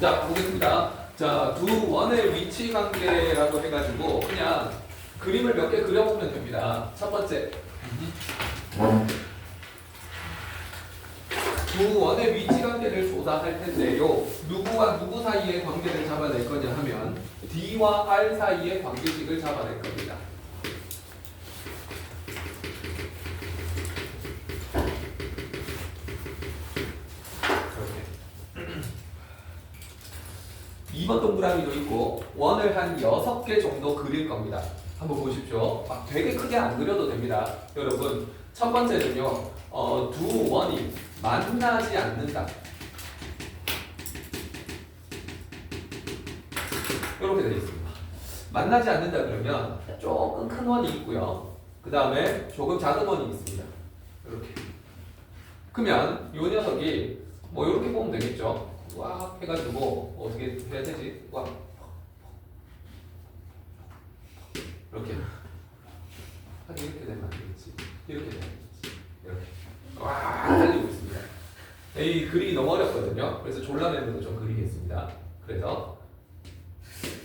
자, 보겠습니다. 자, 두 원의 위치 관계라고 해가지고 그냥 그림을 몇 개 그려보면 됩니다. 첫 번째. 두 원의 위치 관계를 조사할 텐데요. 누구와 누구 사이의 관계를 잡아낼 거냐 하면 D와 R 사이의 관계식을 잡아낼 겁니다. 이렇게. 2번 동그라미도 있고 원을 한 6개 정도 그릴 겁니다. 한번 보십시오. 되게 크게 안 그려도 됩니다. 여러분, 첫 번째는요. 두 원이 만나지 않는다. 이렇게 되어 있습니다. 만나지 않는다 그러면 조금 큰 원이 있고요. 그 다음에 조금 작은 원이 있습니다. 이렇게. 그러면 이 녀석이 뭐 이렇게 보면 되겠죠. 와 해가지고 어떻게 해야 되지? 와 이렇게 이렇게 되면 안 되겠지. 이렇게 되면 되겠지. 이렇게 와 달리고 있습니다. 이 그리기 너무 어렵거든요. 그래서 졸라맨으로 좀 그리겠습니다. 그래서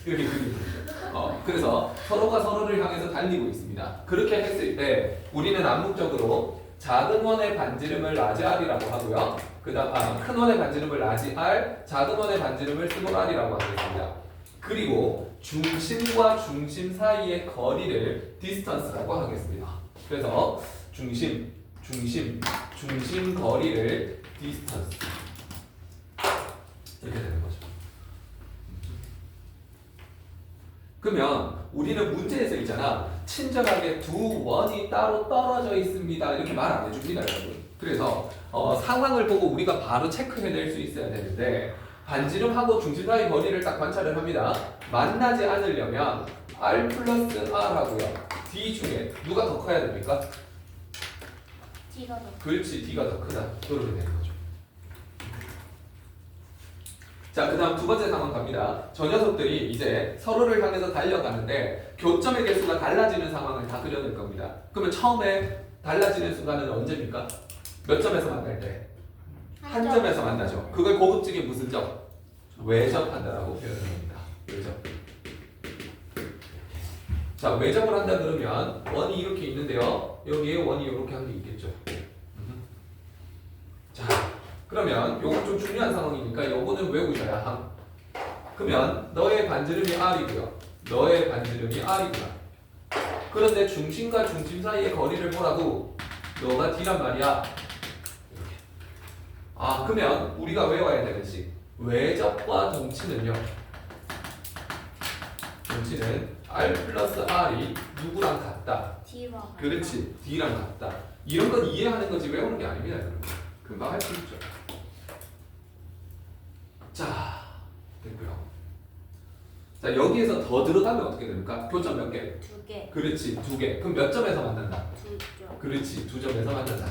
이렇게 그리고 있죠. 그래서 서로가 서로를 향해서 달리고 있습니다. 그렇게 했을 때 우리는 암묵적으로 작은 원의 반지름을 라지 R이라고 하고요. 그다음 큰 원의 반지름을 라지 R, 작은 원의 반지름을 스몰 R이라고 하겠습니다. 그리고 중심과 중심 사이의 거리를 디스턴스라고 하겠습니다. 그래서 중심 거리를 디스턴스 이렇게 되는 거죠. 그러면 우리는 문제에서 있잖아. 친절하게 두 원이 따로 떨어져 있습니다. 이렇게 말 안 해줍니다, 여러분. 그래서 상황을 보고 우리가 바로 체크해낼 수 있어야 되는데 반지름하고 중심 사이 거리를 딱 관찰을 합니다. 만나지 않으려면 R 플러스 R하고요. D 중에 누가 더 커야 됩니까? D가 더. 그렇지, D가 더 크다. 이렇게 되는 거죠. 자, 그 다음 두 번째 상황 갑니다. 저 녀석들이 이제 서로를 향해서 달려가는데 교점의 개수가 달라지는 상황을 다 그려낼 겁니다. 그러면 처음에 달라지는 순간은 언제입니까? 몇 점에서 만날 때? 한 점에서 만나죠. 그걸 고급지게 무슨 점? 외접한다라고 표현을 합니다. 외접. 자, 외접을 한다 그러면 원이 이렇게 있는데요. 여기에 원이 이렇게 한 게 있겠죠. 자, 그러면 요건 좀 중요한 상황이니까 요거는 외우셔야 함. 그러면 너의 반지름이 R이고요. 너의 반지름이 R이구나. 그런데 중심과 중심 사이의 거리를 보라고 너가 D란 말이야. 이렇게. 그러면 우리가 외워야 되는 식. 외접과 동치는요. 동치는 R 플러스 R이 누구랑 같다. D와. 그렇지. D랑 같다. 이런 건 이해하는 거지 외우는 게 아닙니다, 여러분. 금방 할 수 있죠. 자, 됐고요. 자, 여기에서 더 들어가면 어떻게 됩니까? 교점 몇 개? 2개. 그렇지, 2개. 그럼 몇 점에서 만난다? 2점. 그렇지, 2점에서 만난다.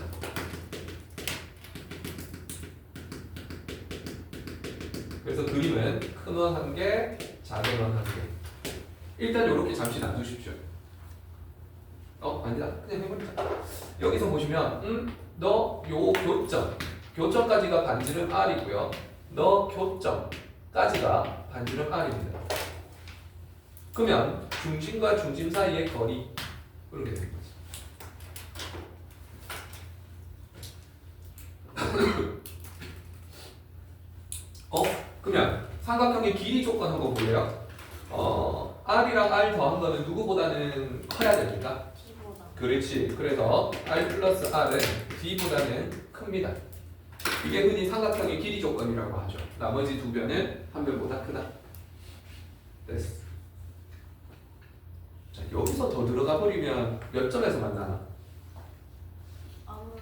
그래서 그림은 큰 원 1개, 작은 원 1개. 일단 이렇게 잠시 놔두십시오. 아니다. 그냥 해보니까. 여기서 보시면, 너 요 교점까지가 반지름 R이고요. 너 교점까지가 반지름 R입니다. 그러면 중심과 중심 사이의 거리 이렇게 되는 거지. 그러면 삼각형의 길이 조건 한번 볼래요? R이랑 R 더한 거는 누구보다는 커야 됩니까? D보다. 그렇지. 그래서 R 플러스 R은 D보다는 큽니다. 이게 흔히 삼각형의 길이 조건이라고 하죠. 나머지 두 변은 한 변보다 크다. 됐어. 자, 여기서 더 들어가 버리면 몇 점에서 만나나? 아무도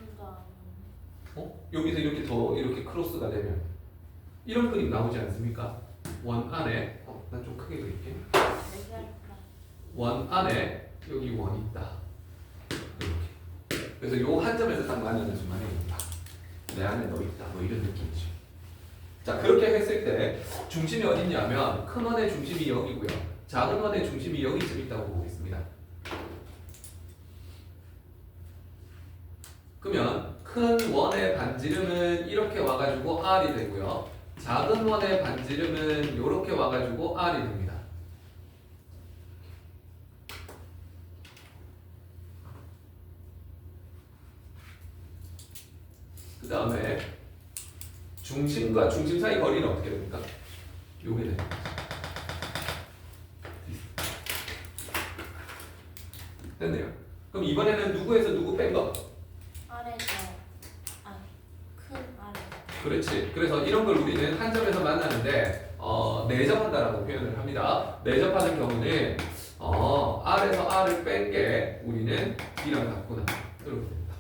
안. 여기서 이렇게 더 이렇게 크로스가 되면 이런 그림 나오지 않습니까? 원 안에 난 좀 크게 그릴게. 원 안에 여기 원이 있다. 이렇게. 그래서 요 한 점에서 딱 만나는 순간에 내 안에 너 있다. 뭐 이런 느낌이죠. 자, 그렇게 했을 때 중심이 어딨냐면 큰 원의 중심이 여기고요. 작은 원의 중심이 여기쯤 있다고 보고 있습니다. 그러면 큰 원의 반지름은 이렇게 와가지고 R이 되고요. 작은 원의 반지름은 이렇게 와가지고 R이 됩니다. 그 다음에 중심과 중심 사이 거리는 어떻게 됩니까? 요게 됩니다. 됐네요. 그럼 이번에는 누구에서 누구 뺀 거? 아래서 큰 아래. 그렇지. 그래서 이런 걸 우리는 한 점에서 만나는데 내접한다라고 표현을 합니다. 내접하는 경우는 R에서 R을 뺀 게 우리는 B랑 같구나. 이렇게 됩니다.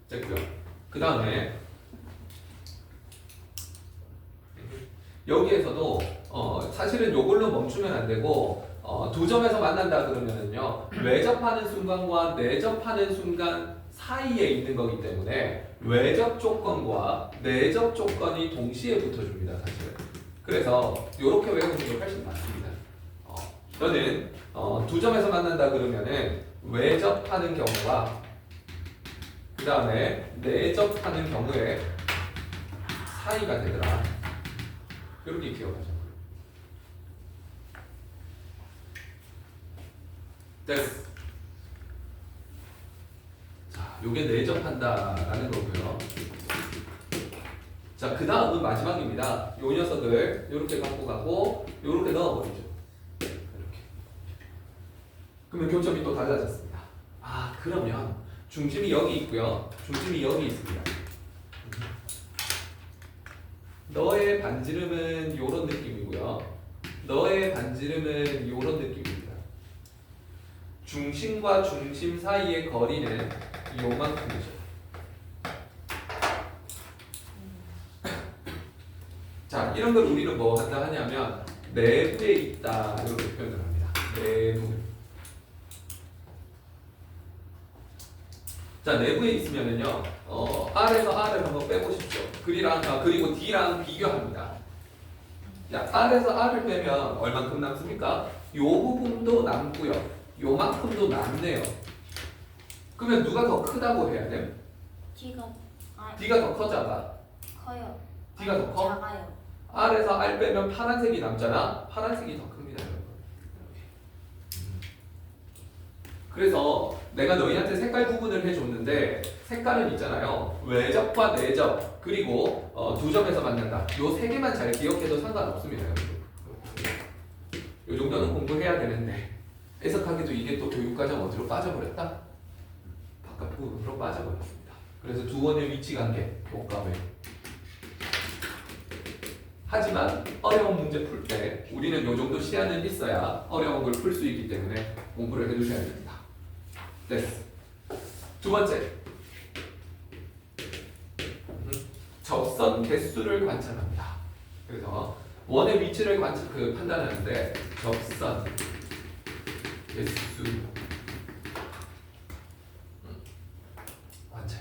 됐고요. 그 다음에 여기에서도 사실은 요걸로 멈추면 안 되고 두 점에서 만난다 그러면은요 외접하는 순간과 내접하는 순간 사이에 있는 거기 때문에 외접 조건과 내접 조건이 동시에 붙어줍니다 사실은. 그래서 이렇게 외우는 게 훨씬 낫습니다. 너는 두 점에서 만난다 그러면은 외접하는 경우와 그 다음에 내접하는 경우에 사이가 되더라. 이렇게 기억하죠. 됐어. 자, 요게 내접한다라는 거고요. 자, 그 다음은 마지막입니다. 요 녀석을 이렇게 갖고 가고 요렇게 넣어버리죠. 이렇게. 그러면 교점이 또 달라졌습니다. 그러면 중심이 여기 있고요. 중심이 여기 있습니다. 너의 반지름은 요런 느낌이고요. 너의 반지름은 요런 느낌입니다. 중심과 중심 사이의 거리는 요만큼이죠. 자, 이런 걸 우리는 뭐 한다 하냐면 내부에 있다 이렇게 표현을 합니다. 내부. 자, 내부에 있으면은요, R에서 R을 한번 빼보십시오. 그리고 D랑 비교합니다. 자, R에서 R을 빼면 얼만큼 남습니까? 요 부분도 남고요. 요만큼도 남네요. 그러면 누가 더 크다고 해야 돼? D가 더 커, 작아? 커요. D가 더 커? 작아요. R에서 R 빼면 파란색이 남잖아? 파란색이 더 큽니다, 여러분. 그래서 내가 너희한테 색깔 구분을 해줬는데 색깔은 있잖아요. 외접과 내접 그리고 두 점에서 만난다. 요 세 개만 잘 기억해도 상관없습니다. 여러분. 요 정도는 공부해야 되는데 해석하기도 이게 또 교육과정 어디로 빠져버렸다? 바깥 부분으로 빠져버렸습니다. 그래서 두 원의 위치 관계 교과에 하지만 어려운 문제 풀 때 우리는 요 정도 시야는 있어야 어려운 걸 풀 수 있기 때문에 공부를 해두셔야 됩니다. 됐어. 두 번째. 접선 개수를 관찰합니다. 그래서 원의 위치를 판단하는데 접선 개수 관찰.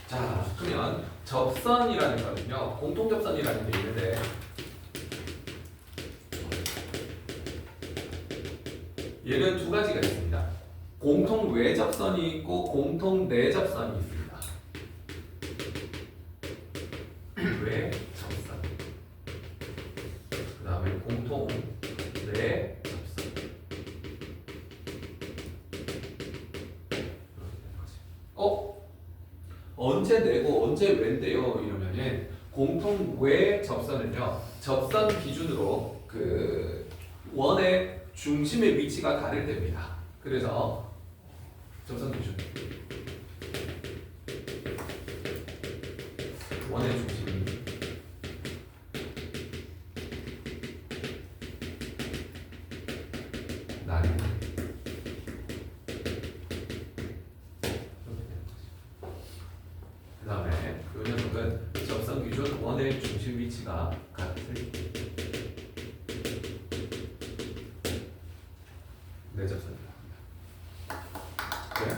자, 그러면 접선이라는 거는요, 공통접선이라는 게 있는데 얘는 두 가지가 있습니다. 공통 외접선이 있고 공통 내접선이 있습니다. 외접선. 그 다음에 공통 내접선. 언제 내고 언제 외인데요? 이러면은 공통 외 접선은요, 접선 기준으로 그 원의 중심의 위치가 다를 때입니다. 그래서 접선 기준 원의 중심이 다르다. 그 다음에 이 녀석은 접선 기준 원의 중심 위치가 같을 내접선이라고 합니다. 그래?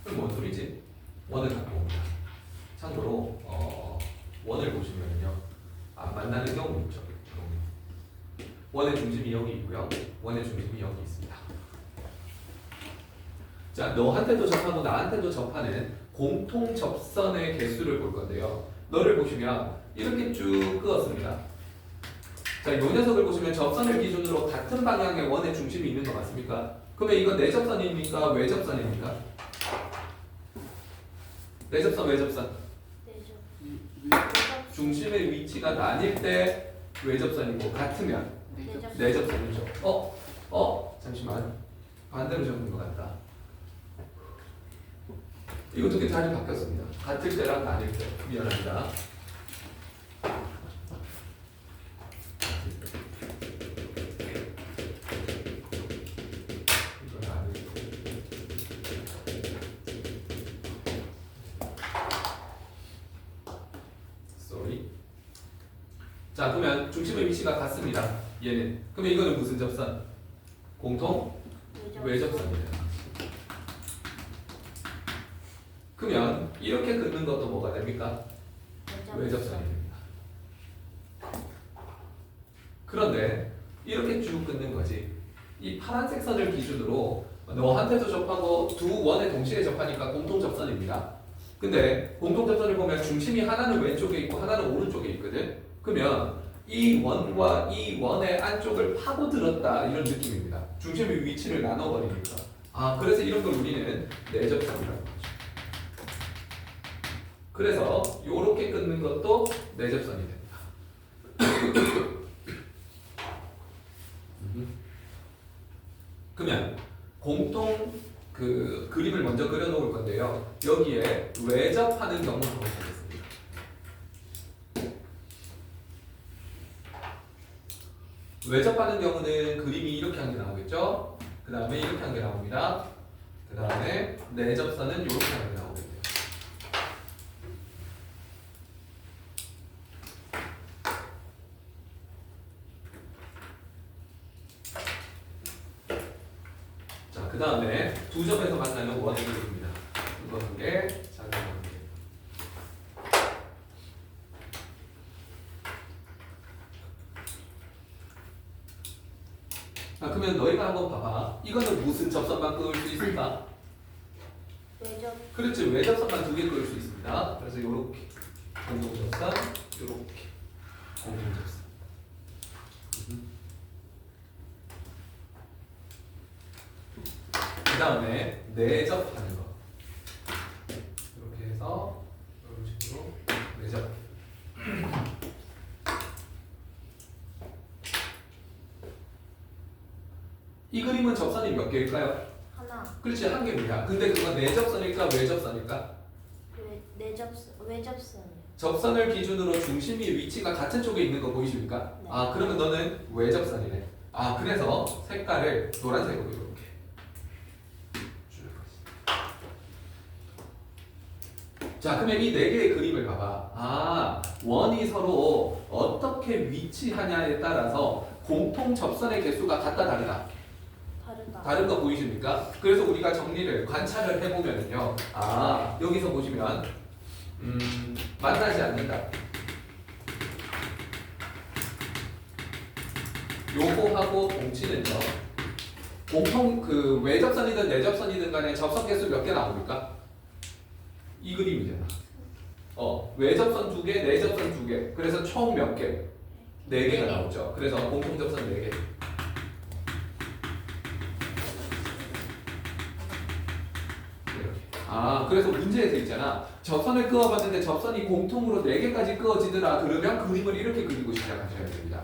그럼 뭔 소리지? 원을 갖고 옵니다. 참고로 원을 보시면요 안 만나는 경우 있죠. 원의 중심이 여기 있고요. 원의 중심이 여기 있습니다. 자, 너한테도 접하고 나한테도 접하는 공통 접선의 개수를 볼 건데요. 너를 보시면 이렇게 쭉 그었습니다. 자, 이 녀석을 보시면 접선을 기준으로 같은 방향의 원의 중심이 있는 것 같습니까? 그러면 이건 내접선입니까? 외접선입니까? 내접선, 외접선. 내접. 중심의 위치가 나뉠 때 외접선이고 같으면 내접선이죠. 잠시만. 반대로 적은 것 같다. 이거 두 개 자리 바뀌었습니다. 같을 때랑 나뉠 때. 미안합니다. 이거 나뉠 때. Sorry. 자, 그러면 중심의 위치가 같습니다. 얘는. 그러면 이거는 무슨 접선? 공통 외접선이에요. 그러면 이렇게 긋는 것도 뭐가 됩니까? 외접선이 됩니다. 그런데 이렇게 쭉 긋는 거지. 이 파란색 선을 기준으로 너한테도 접하고 두 원에 동시에 접하니까 공통 접선입니다. 근데 공통 접선을 보면 중심이 하나는 왼쪽에 있고 하나는 오른쪽에 있거든. 그러면 이 원과 이 원의 안쪽을 파고들었다 이런 느낌입니다. 중심의 위치를 나눠버리니까. 그래서 이런 걸 우리는 내접선이라고 하죠. 그래서 이렇게 끊는 것도 내접선이 됩니다. 그러면 공통 그 그림을 먼저 그려놓을 건데요. 여기에 외접하는 경우를 한번 보겠습니다. 외접하는 경우는 그림이 이렇게 한 게 나오겠죠. 그 다음에 이렇게 한 게 나옵니다. 그 다음에 내접선은 이렇게 한 게 나오겠네요. 자, 그 다음에 두 점에서 만나는 원의 그림입니다. 이거 한 개, 작은 한 개. 그러면 너희가 한번 봐봐. 이거는 무슨 접선만 그을 수 있을까? 외접. 그렇지, 외접선만 두 개 그을 수 있습니다. 그래서 요렇게 공통접선, 요렇게 공통접선. 그 다음에 내접하는 거. 이렇게 해서 이런 식으로 내접. 이 그림은 접선이 몇 개일까요? 하나. 그렇지, 한 개입니다. 근데 그건 내접선일까 외접선일까? 외접선이요. 접선을 기준으로 중심이 위치가 같은 쪽에 있는 거 보이십니까? 네. 그러면 너는 외접선이네. 그래서 색깔을 노란색으로 이렇게 줄 것이다. 자, 그러면 이 네 개의 그림을 봐봐. 원이 서로 어떻게 위치하냐에 따라서 공통 접선의 개수가 같다 다르다. 다른 거 보이십니까? 그래서 우리가 정리를 관찰을 해보면요. 여기서 보시면 만나지 않는다. 요거하고 동치는요. 공통 그 외접선이든 내접선이든 간에 접선 개수 몇 개 나옵니까? 이 그림이잖아. 외접선 두 개, 내접선 두 개. 그래서 총 몇 개? 네 개가 나오죠. 그래서 공통 접선 네 개. 그래서 문제에서 있잖아. 접선을 그어봤는데 접선이 공통으로 4개까지 그어지더라. 그러면 그림을 이렇게 그리고 시작하셔야 됩니다.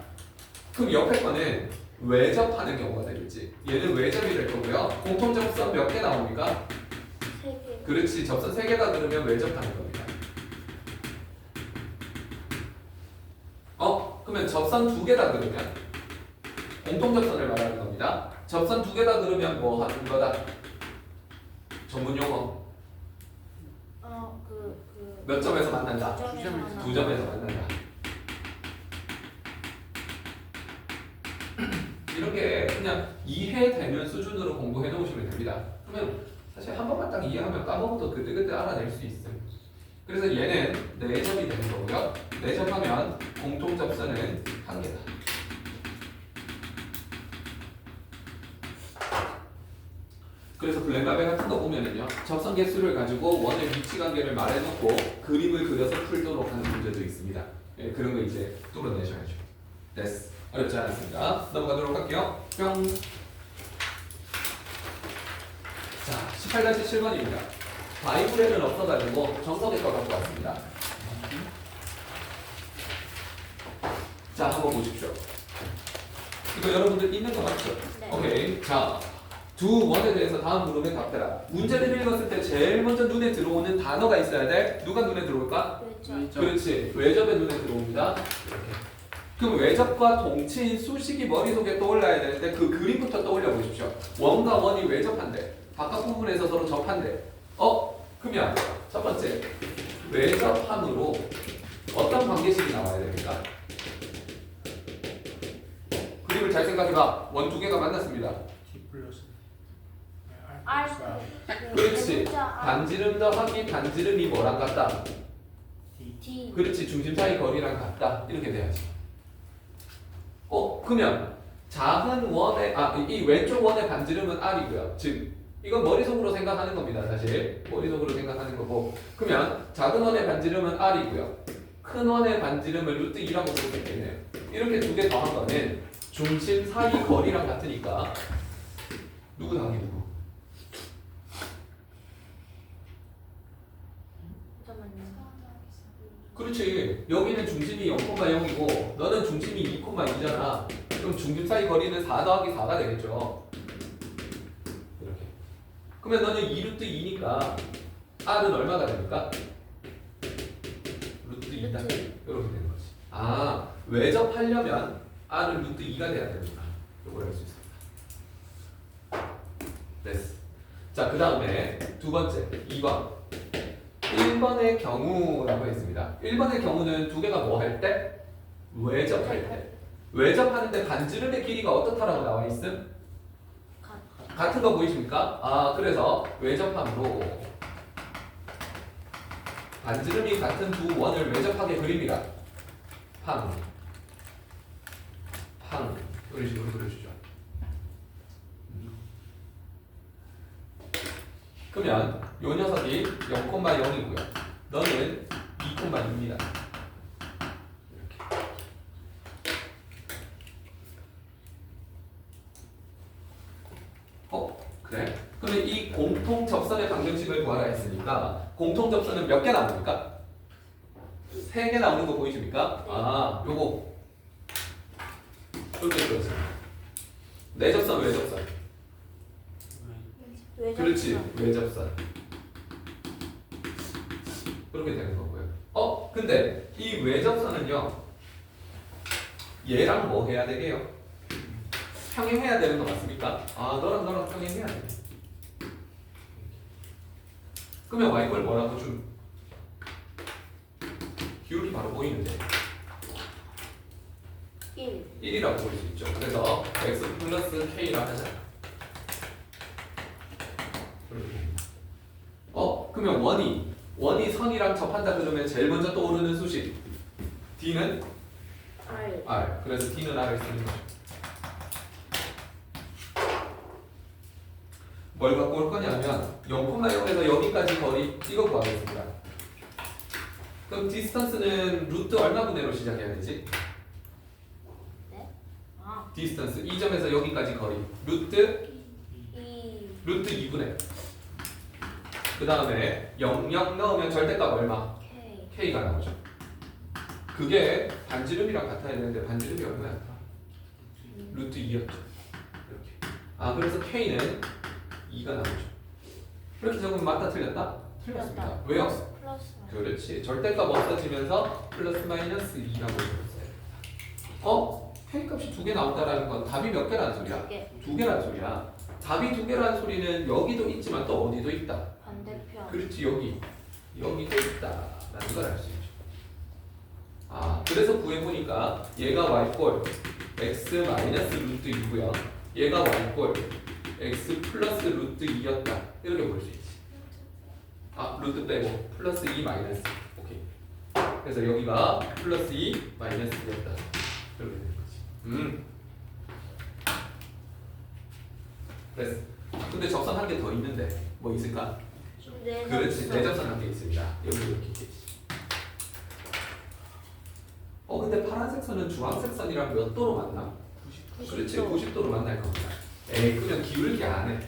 그럼 옆에 거는 외접하는 경우가 되겠지. 얘는 외접이 될 거고요. 공통 접선 몇 개 나옵니까? 3개. 그렇지. 접선 3개다 그러면 외접하는 겁니다. 그러면 접선 2개다 그러면 공통 접선을 말하는 겁니다. 접선 2개다 그러면 뭐 하는 거다? 전문 용어. 몇 점에서 만난다? 두 점에서 만난다. 이렇게 그냥 이해되는 수준으로 공부해 놓으시면 됩니다. 그러면 사실 한 번만 딱 이해하면 까먹어도 그때그때 알아낼 수 있어요. 그래서 얘는 4접이 되는 거고요. 4접하면 공통 접선은 1개다. 그래서 블렌가베 같은 거 보면은요, 접선 개수를 가지고 원의 위치 관계를 말해놓고 그림을 그려서 풀도록 하는 문제도 있습니다. 예, 그런 거 이제 뚫어내셔야죠. 됐어. 어렵지 않았습니다. 넘어가도록 할게요. 뿅. 자, 18-7번입니다. 바이블에는 없어가지고 정석의 거 갖고 왔습니다. 자, 한번 보십시오. 이거 여러분들 있는 거 맞죠? 네. 오케이. 자, 두 원에 대해서 다음 물음에 답해라. 문제를 읽었을 때 제일 먼저 눈에 들어오는 단어가 있어야 돼. 누가 눈에 들어올까? 외접. 그렇지. 외접의 눈에 들어옵니다. 이렇게. 그럼 외접과 동치인 수식이 머릿속에 떠올라야 되는데 그 그림부터 떠올려 보십시오. 원과 원이 외접한대. 바깥 부분에서 서로 접한대. 그러면 첫 번째 외접함으로 어떤 관계식이 나와야 됩니까? 그림을 잘 생각해봐. 원 두 개가 만났습니다. D 플러스 R. 그렇지. 반지름 더하기 반지름이 뭐랑 같다? D. 그렇지. 중심 사이 거리랑 같다. 이렇게 돼야지. 그러면 작은 원의 이 왼쪽 원의 반지름은 R이고요. 즉 이건 머릿속으로 생각하는 겁니다. 사실 머릿속으로 생각하는 거고. 그러면 작은 원의 반지름은 R이고요. 큰 원의 반지름을 루트 2라고 볼 수 있겠네요. 이렇게 두 개 더한 거는 중심 사이 거리랑 같으니까 누구 더하기 누구? 잠깐만요. 그렇지. 여기는 중심이 0,0이고 너는 중심이 2,2잖아. 그럼 중심 사이 거리는 4 더하기 4가 되겠죠. 이렇게. 그러면 너는 2루트 2니까 R은 얼마가 됩니까? 루트 2다. 루트. 이렇게 되는 거지. 외접하려면 R은 루트 2가 돼야 됩니다. 이걸 할 수 있습니다. 됐어. 자, 그 다음에 두 번째, 2번. 1번의 경우라고 했습니다. 1번의 경우는 두 개가 뭐 할 때? 외접할 때. 외접하는데 반지름의 길이가 어떻다라고 나와 있음? 같은 거 보이십니까? 그래서 외접함으로 반지름이 같은 두 원을 외접하게 그립니다. 팡. 이런 식으로 그려주죠. 그러면 요 녀석이 0,0이고요. 너는 2,2입니다. 이렇게. 그래? 그러면 이 공통 접선의 방정식을 구하라 했으니까 공통 접선은 몇 개 나옵니까? 3개 나오는 거 보이십니까? 요거 이렇게 그렸습니다. 내접선, 외접선. 그렇지, 외접선. 그렇게 되는 거고요. 근데 이 외접선은요, 얘랑 뭐 해야 되게요? 평행해야 되는 거 맞습니까? 너랑 평행해야 돼. 그러면 y꼴 뭐라고 좀 기울기 바로 보이는데 1이라고 볼 수 있죠. 그래서 x 플러스 k라 하자. 그러면 원이 선이랑 접한다 그러면 제일 먼저 떠오르는 수식 d는 r. 그래서 d는 r을 쓰는 거죠. 뭘 갖고 올 거냐면 0,0에서 여기까지 거리 이거 구하겠습니다. 그럼 디스턴스는 루트 얼마 분의로 시작해야 되지? 디스턴스 이 점에서 여기까지 거리 루트 2분의. 그 다음에 0 넣으면 절대값 얼마? K가 나오죠. 그게 반지름이랑 같아야 되는데 반지름이 얼마야? 루트 2였죠. 이렇게. 그래서 K는 2가 나오죠. 이렇게 적으면 맞다 틀렸다? 틀렸습니다. 왜요? 플러스. 그렇지. 절대값 없어지면서 플러스 마이너스 2라고 적었어요. K값이 2개 나온다라는 건 답이 몇 개라는 소리야? 2개라는 소리야. 답이 2개라는 소리는 여기도 있지만 또 어디도 있다? 반대편. 그렇지. 여기도 있다라는 걸 알 수 있죠. 그래서 구해보니까 얘가 y꼴 x 마이너스 루트 2고요. 얘가 y꼴 x 플러스 루트 2였다. 이렇게 볼 수 있지. 아 루트 빼고 플러스 2 마이너스. 오케이. 그래서 여기가 플러스 2 마이너스 2였다. 이렇게 되는 거지. 그래서 근데 접선 한 개 더 있는데 뭐 있을까? 네. 그렇지. 내접선 한 개 있습니다. 여기 이렇게 있겠지. 근데 파란색 선은 주황색 선이랑 몇 도로 만나? 90도. 그렇지. 90도로 만날 겁니다. 에이 그냥 기울기 안 해.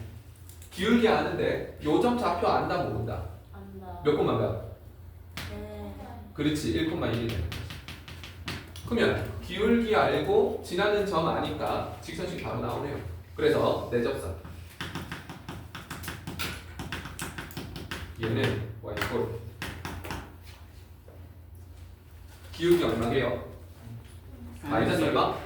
기울기 아는데 요점 좌표 안다 모른다. 안다. 몇 콤마 몇? 네. 그렇지. 1,1이 되는 거지. 그러면 기울기 알고 지나는 점 아니까 직선식 바로 나오네요. 그래서 내접선 얘는 y 기울기 얼마게요? 마이너스 얼마?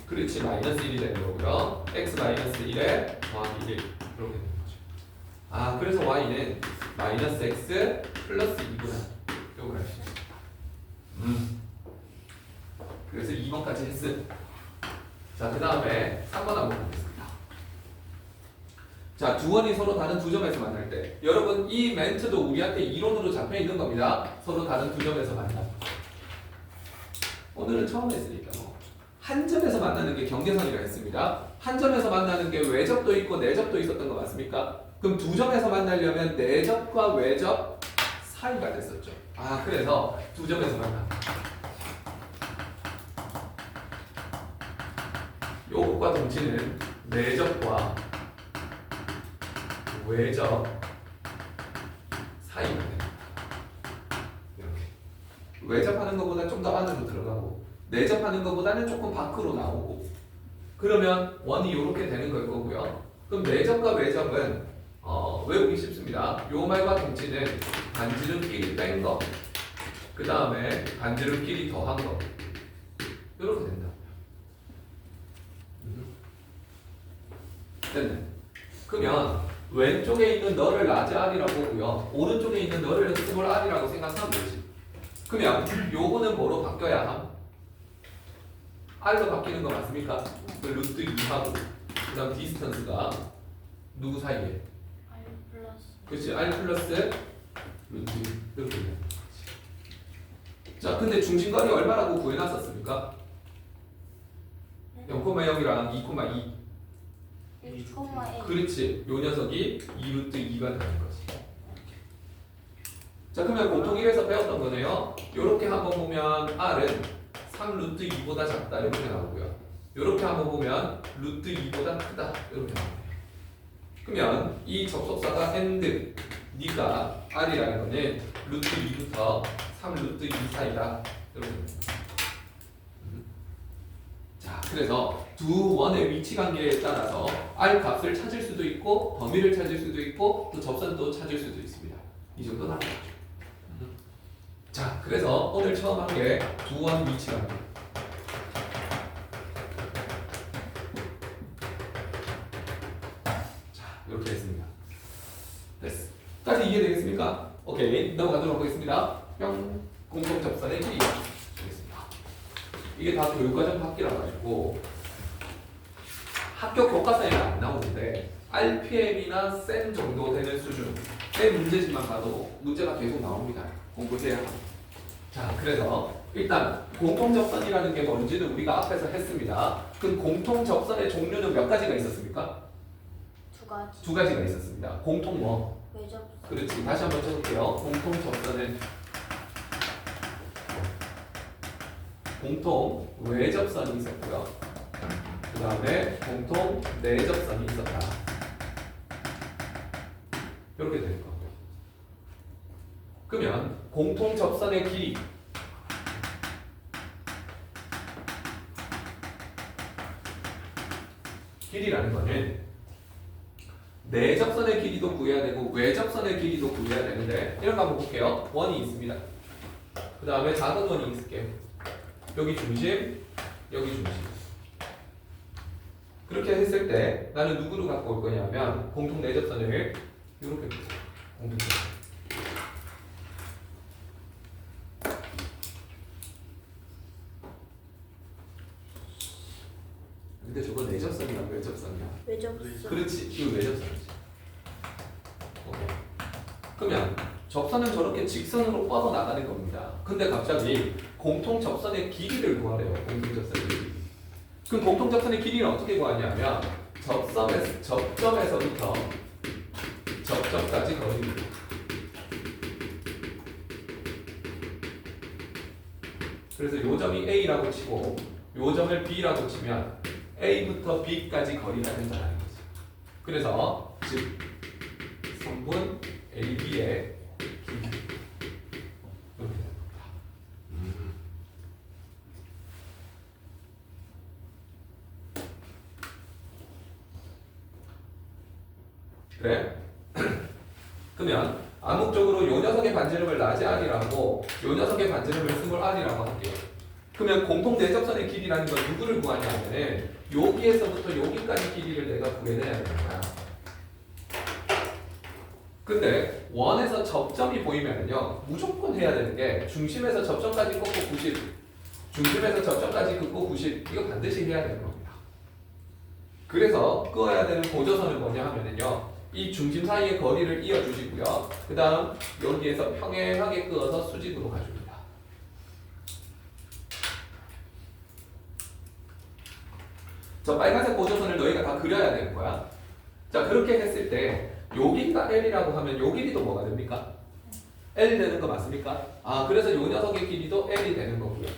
그렇지. 마이너스 1이 되는 거고요. x 마이너스 1에 더하기 1 이렇게 되는 거죠. 아 그래서 y는 마이너스 x 플러스 2구나. 이걸 알 수 있습니다. 그래서 2번까지 했음. 자, 그 다음에 3번 한번 보겠습니다. 자, 두 원이 서로 다른 두 점에서 만날 때 여러분 이 멘트도 우리한테 이론으로 잡혀 있는 겁니다. 서로 다른 두 점에서 만나. 오늘은 처음 했으니까 한 점에서 만나는 게 경계선이라 했습니다. 한 점에서 만나는 게 외접도 있고 내접도 있었던 거 맞습니까? 그럼 두 점에서 만나려면 내접과 외접 사이가 됐었죠. 아, 그래서 두 점에서 만나. 요것과 동치는 내접과 외접 사이가 됩니다. 이렇게 외접하는 것보다 좀 더 안으로 들어가고 내접하는 것보다는 조금 밖으로 나오고 그러면 원이 이렇게 되는 걸 거고요. 그럼 내접과 외접은 외우기 쉽습니다. 요 말과 동치는 반지름끼리 뺀 거, 그 다음에 반지름끼리 더한 거 이렇게 된다. 됐네. 그러면 왼쪽에 있는 너를 라지 R이라고 보고요. 오른쪽에 있는 너를 스몰 R이라고 생각하면 되지. 그러면 요거는 뭐로 바뀌어야 함? R로 바뀌는 거 맞습니까? 그 루트 2하고 그 다음 디스턴스가 누구 사이에? R 플러스. 그렇지. R 플러스 루트 이렇게 되는 거지. 자, 근데 중심거리 얼마라고 구해놨었습니까? 0,0이랑 2,2 1,1. 그렇지. 요 녀석이 2루트 2가 되는 거지. 자, 그러면 공통 1에서 배웠던 거네요. 요렇게 한번 보면 R은 3루트 2보다 작다 이렇게 나오고요. 요렇게 한번 보면 루트 2보다 크다 이렇게 나오네요. 그러면 이 접속사가 and 네가 R이라는 거는 루트 2부터 3루트 2 사이다 이렇게 됩니다. 자, 그래서 두 원의 위치 관계에 따라서 R 값을 찾을 수도 있고 범위를 찾을 수도 있고 또 접선도 찾을 수도 있습니다. 이 정도 나오죠. 자, 그래서 오늘 처음 한 게 두 원 위치 관계. 자, 이렇게 했습니다. 됐어. 까지 이해되겠습니까? 오케이, 넘어가도록 하겠습니다. 뿅. 공통 접선의 길이 되겠습니다. 이게 다 교육과정 바뀌라 가지고 학교 교과서에는 안 나오는데 RPM이나 쌤 정도 되는 수준의 문제집만 봐도 문제가 계속 나옵니다. 공부해야 합니다. 자, 그래서 일단 공통접선이라는 게 뭔지는 우리가 앞에서 했습니다. 그 공통접선의 종류는 몇 가지가 있었습니까? 두 가지. 두 가지가 있었습니다. 공통 뭐? 외접. 그렇지. 다시 한번 쳐볼게요. 공통접선은 공통 외접선이 있었고요. 그 다음에 공통 내접선이 있었다. 이렇게 될 거고요. 그러면 공통 접선의 길이 길이라는 거는 내접선의 길이도 구해야 되고 외접선의 길이도 구해야 되는데 이런 거 한번 볼게요. 원이 있습니다. 그 다음에 작은 원이 있을게요. 여기 중심, 여기 중심. 그렇게 했을 때 나는 누구를 갖고 올 거냐면 공통 내접선을 이렇게 공통 내접선. 근데 저거 내접선이야, 외접선이야? 외접선. 그렇지, 이거 외접선이지. 그러면 접선은 저렇게 직선으로 뻗어나가는 겁니다. 근데 갑자기 공통 접선의 길이를 구하래요. 공통 접선의 길이. 그럼 공통 접선의 길이는 어떻게 구하냐면 접점에서부터 접점까지 거리입니다. 그래서 요 점이 A라고 치고 요 점을 B라고 치면 A부터 B까지 거리가 된다는 거지. 그래서 즉 선분 AB의 길이 이렇게 됩니다. 그래? 그러면 암묵적으로 요 녀석의 반지름을 낮이 R이라고 요 녀석의 반지름을 스몰 R이라고 할게요. 그러면 공통 대접선의 길이라는 건 누구를 구하냐면은 여기에서부터 여기까지 길이를 내가 구해내야 되는 거야. 근데 원에서 접점이 보이면은요 무조건 해야 되는 게 중심에서 접점까지 꺾고 90, 중심에서 접점까지 긋고 90 이거 반드시 해야 되는 겁니다. 그래서 끄어야 되는 보조선은 뭐냐 하면은요 이 중심 사이의 거리를 이어주시고요. 그 다음 여기에서 평행하게 끄어서 수직으로 가줍니다. 저 빨간색 보조선을 너희가 다 그려야 되는 거야. 자 그렇게 했을 때 요 길이가 L이라고 하면 요 길이도 뭐가 됩니까? L이 되는 거 맞습니까? 아 그래서 요 녀석의 길이도 L이 되는 거고요.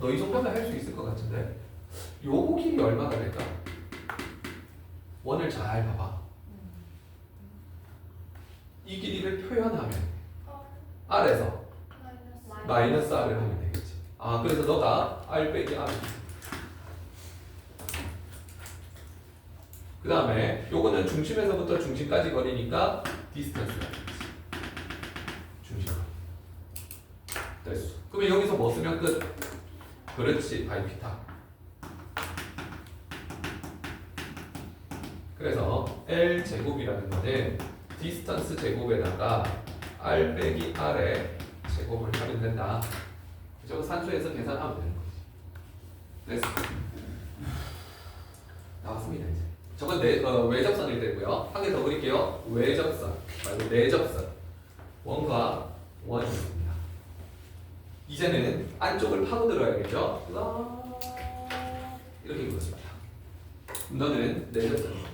너 이 정도면 할 수 있을 것 같은데 요거 길이 얼마가 될까? 원을 잘 봐봐. 이 길이를 표현하면 R에서 마이너스 R을 하면 되겠지. 아 그래서 너가 R 빼기 R. 그 다음에 요거는 중심에서부터 중심까지 거리니까 디스턴스가 되겠지. 중심. 됐어. 그러면 여기서 뭐 쓰면 끝? 그렇지. 바이 피타. 그래서 L 제곱이라는 거는 디스턴스 제곱에다가 R 빼기 R의 제곱을 하면 된다. 저거 산수에서 계산하면 되는 거지. 됐어. 나왔습니다 이제. 저건 외접선일 되고요. 한 개 더 그릴게요. 외접선 말고 내접선. 원과 원이 있습니다. 이제는 안쪽을 파고들어야겠죠. 이렇게 그렸습니다. 너는 내접선이지.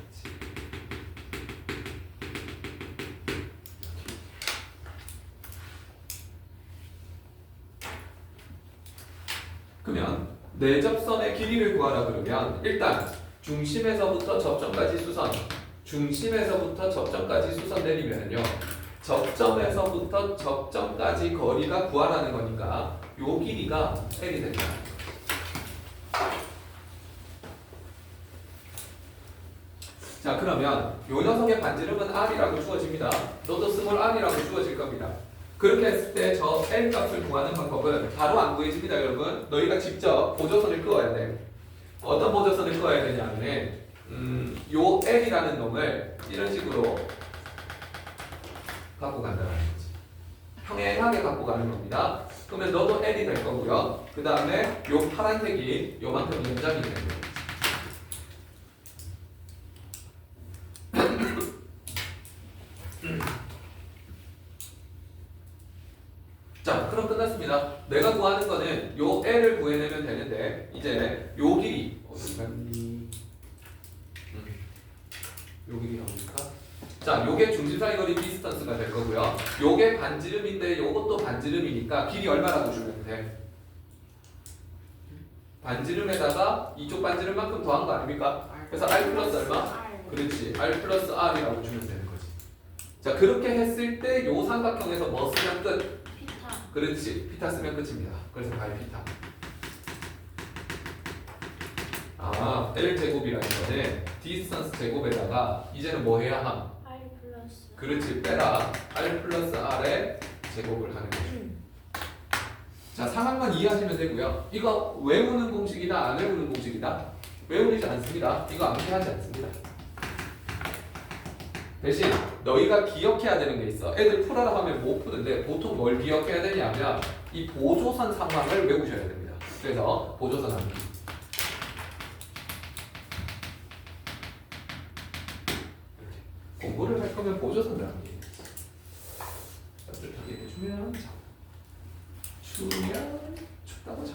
그러면 내접선의 길이를 구하라 그러면 일단 중심에서부터 접점까지 수선, 중심에서부터 접점까지 수선 내리면요 접점에서부터 접점까지 거리가 구하라는 거니까 요 길이가 L이 됩니다. 자 그러면 요 녀석의 반지름은 R이라고 주어집니다. 너도 스몰 R이라고 주어질 겁니다. 그렇게 했을 때 저 L 값을 구하는 방법은 바로 안 구해집니다 여러분. 너희가 직접 보조선을 그어야 돼. 어떤 보조선을 그어야 되냐면 요 L이라는 놈을 이런 식으로 갖고 간다는 거지. 평행하게 갖고 가는 겁니다. 그러면 너도 L이 될 거고요. 그 다음에 요 파란색이 요만큼 연장이 되는 거지. 자, 그럼 끝났습니다. 내가 구하는 거는 요 L을 구해내면 되는데 이제 요 길이 어디 갔니? 요 길이 나오니까 자, 요게 중심 사이 거리 디스턴스가 될 거고요. 요게 반지름인데 요것도 반지름이니까 길이 얼마라고 주면 돼? 반지름에다가 이쪽 반지름만큼 더한 거 아닙니까? 그래서 R 플러스 얼마? 그렇지. R 플러스 R이라고 주면 되는 거지. 자, 그렇게 했을 때 요 삼각형에서 뭐 쓰면 끝? 피타. 그렇지. 피타 쓰면 끝입니다. 그래서 바이 피타. 아, L 제곱이라는 거는 디스턴스 제곱에다가 이제는 뭐 해야 함? R 플러스. 그렇지. 빼라. R 플러스 R의 제곱을 하는 거죠. 자, 상황만 이해하시면 되고요. 이거 외우는 공식이다, 안 외우는 공식이다? 외우지 않습니다. 이거 암기하지 않습니다. 대신 너희가 기억해야 되는 게 있어. 애들 풀어라 하면 못 푸는데 보통 뭘 기억해야 되냐면 이 보조선 상황을 외우셔야 됩니다. 그래서 보조선 암기. 이렇게 국어를 할 거면 보조선을 하는 게 따뜻하게 해주면 추우면 춥다고 자,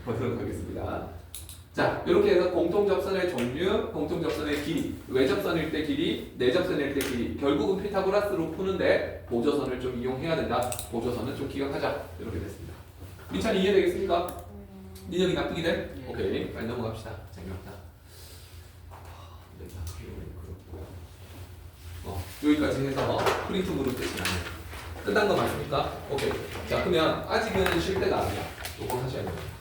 보도록 하겠습니다. 자, 이렇게 해서 공통접선의 종류, 공통접선의 길이, 외접선일 때 길이, 내접선일 때 길이, 결국은 피타고라스로 푸는데 보조선을 좀 이용해야 된다. 보조선은 좀 기억하자. 이렇게 됐습니다. 민찬이 이해되겠습니까? 민혁이 납득이 돼? 예. 오케이, 빨리 넘어갑시다. 재미없다. 여기까지 해서 프린트 그룹 대신 안 해요. 끝난 거 맞습니까? 오케이. 자, 그러면 아직은 쉴 때가 아니야. 요거 하셔야 돼요.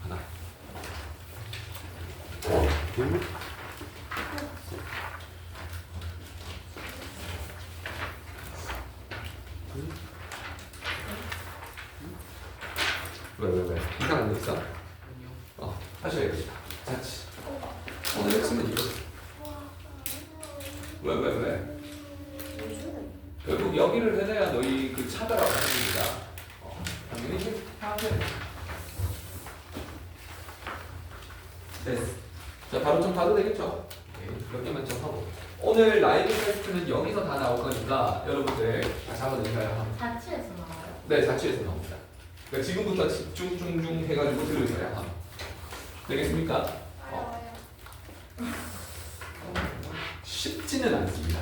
하나. 둘. 왜? 이상한 거 있어? 아니요. 하셔야겠다. 자치. 오늘 핵심은 이거. 왜? 결국 여기를 해내야 너희 그 차별화가 생깁니다. 당연히 해야 돼. 됐어. 자, 바로 좀 봐도 되겠죠? 몇 개만 좀 하고. 오늘 라이브 테스트는 여기서 다 나올 거니까 여러분들 다 잡아드릴까요? 자취에서 나와요? 네, 자취에서 나옵니다. 그러니까 지금부터 집중중중 해가지고 들으셔야 함. 되겠습니까? 쉽지는 않습니다.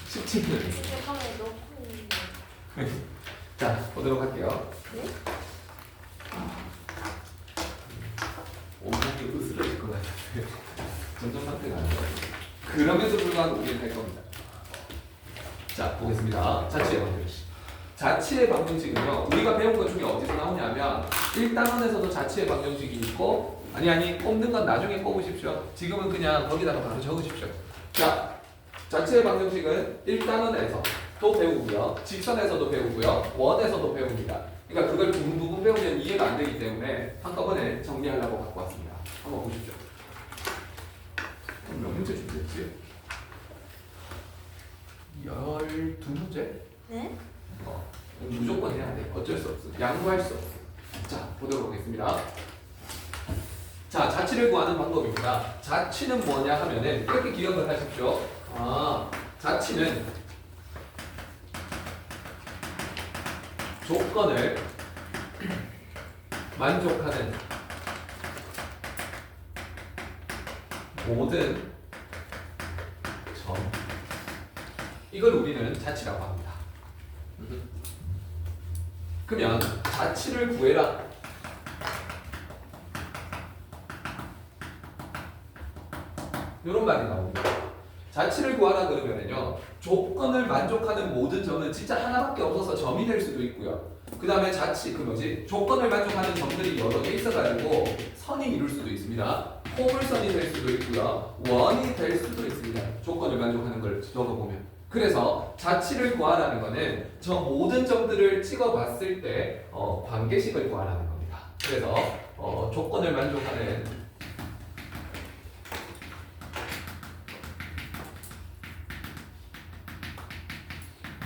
쉽지는 않습니다. 이렇게 하면 넣고 있는데. 자, 보도록 할게요. 네? 온몸이 으스러질 것 같아요. 점점 상태가 안 좋아요. 그럼에도 불구하고 우리는 할 겁니다. 자, 보겠습니다. 자취의 방정식. 자취의 방정식은요, 우리가 배운 것 중에 어디서 나오냐면 1단원에서도 자취의 방정식이 있고, 아니 꼽는 건 나중에 꼽으십시오. 지금은 그냥 거기다가 바로 적으십시오. 자, 자취의 방정식은 1단원에서도 배우고요, 직선에서도 배우고요, 원에서도 배웁니다. 그러니까 그걸 부분 배우면 이해가 안 되기 때문에 한꺼번에 정리하려고 갖고 왔습니다. 한번 보십시오. 몇 문제 준비했지? 12문제? 네? 무조건 해야 돼. 어쩔 수 없어. 양보할 수 없어. 자, 보도록 하겠습니다. 자, 자취를 구하는 방법입니다. 자취는 뭐냐 하면은 이렇게 기억을 하십시오. 자취는 조건을 만족하는 모든 점, 이걸 우리는 자취라고 합니다. 그러면 자취를 구해라. 이런 말이 나옵니다. 자취를 구하라 그러면은요, 조건을 만족하는 모든 점은 진짜 하나밖에 없어서 점이 될 수도 있고요. 그 다음에 자취, 조건을 만족하는 점들이 여러 개 있어가지고 선이 이룰 수도 있습니다. 포물선이 될 수도 있고요, 원이 될 수도 있습니다. 조건을 만족하는 걸 적어보면. 그래서 자취를 구하라는 거는 저 모든 점들을 찍어봤을 때 관계식을 구하라는 겁니다. 그래서 조건을 만족하는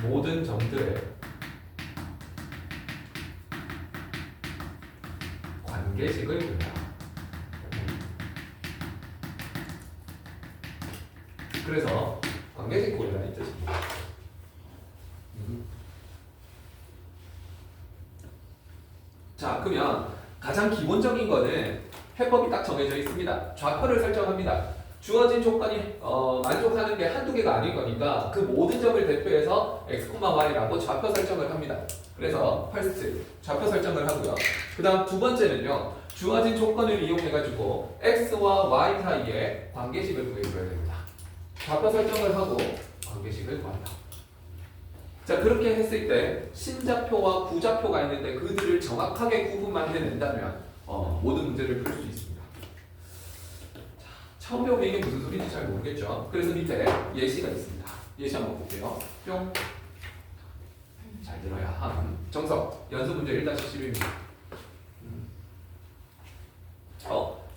모든 점들의 관계식을 구해라. 그래서 관계식 구해라는 뜻입니다. 자, 그러면 가장 기본적인 거는 해법이 딱 정해져 있습니다. 좌표를 설정합니다. 주어진 조건이 만족하는 게 한두 개가 아닐 거니까 그 모든 점을 대표해서 x, y라고 좌표 설정을 합니다. 그래서 first 좌표 설정을 하고요. 그 다음 두 번째는요, 주어진 조건을 이용해가지고 x와 y 사이에 관계식을 구해줘야 됩니다. 좌표 설정을 하고 관계식을 구한다. 자, 그렇게 했을 때 신좌표와 부좌표가 있는데 그들을 정확하게 구분만 해낸다면 모든 문제를 풀 수 있습니다. 자, 처음 배우면 이게 무슨 소리인지 잘 모르겠죠. 그래서 밑에 예시가 있습니다. 예시 한번 볼게요. 뿅. 잘 들어야 함. 정석 연습 문제 1-11입니다.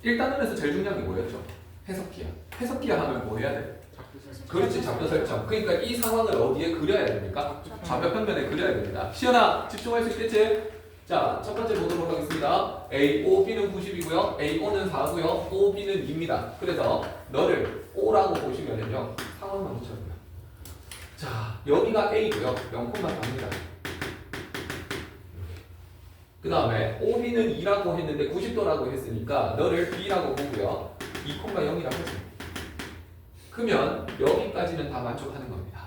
1단원에서 제일 중요한 게 뭐였죠? 해석기야. 해석기야 하면 뭐 해야 돼? 그렇지, 좌표 설정. 그러니까 이 상황을 어디에 그려야 됩니까? 좌표 평면에 그려야 됩니다. 시연아, 집중할 수 있겠지? 자, 첫 번째 보도록 하겠습니다. A, O, B는 90이고요. A, O는 4고요. O, B는 2입니다. 그래서 너를 O라고 보시면은요. 상황만 붙여줘요. 자, 여기가 A고요. 0,4입니다. 그 다음에 O, B는 2라고 했는데 90도라고 했으니까 너를 B라고 보고요. 2,0이라고 했어요. 그러면 여기까지는 다 만족하는 겁니다.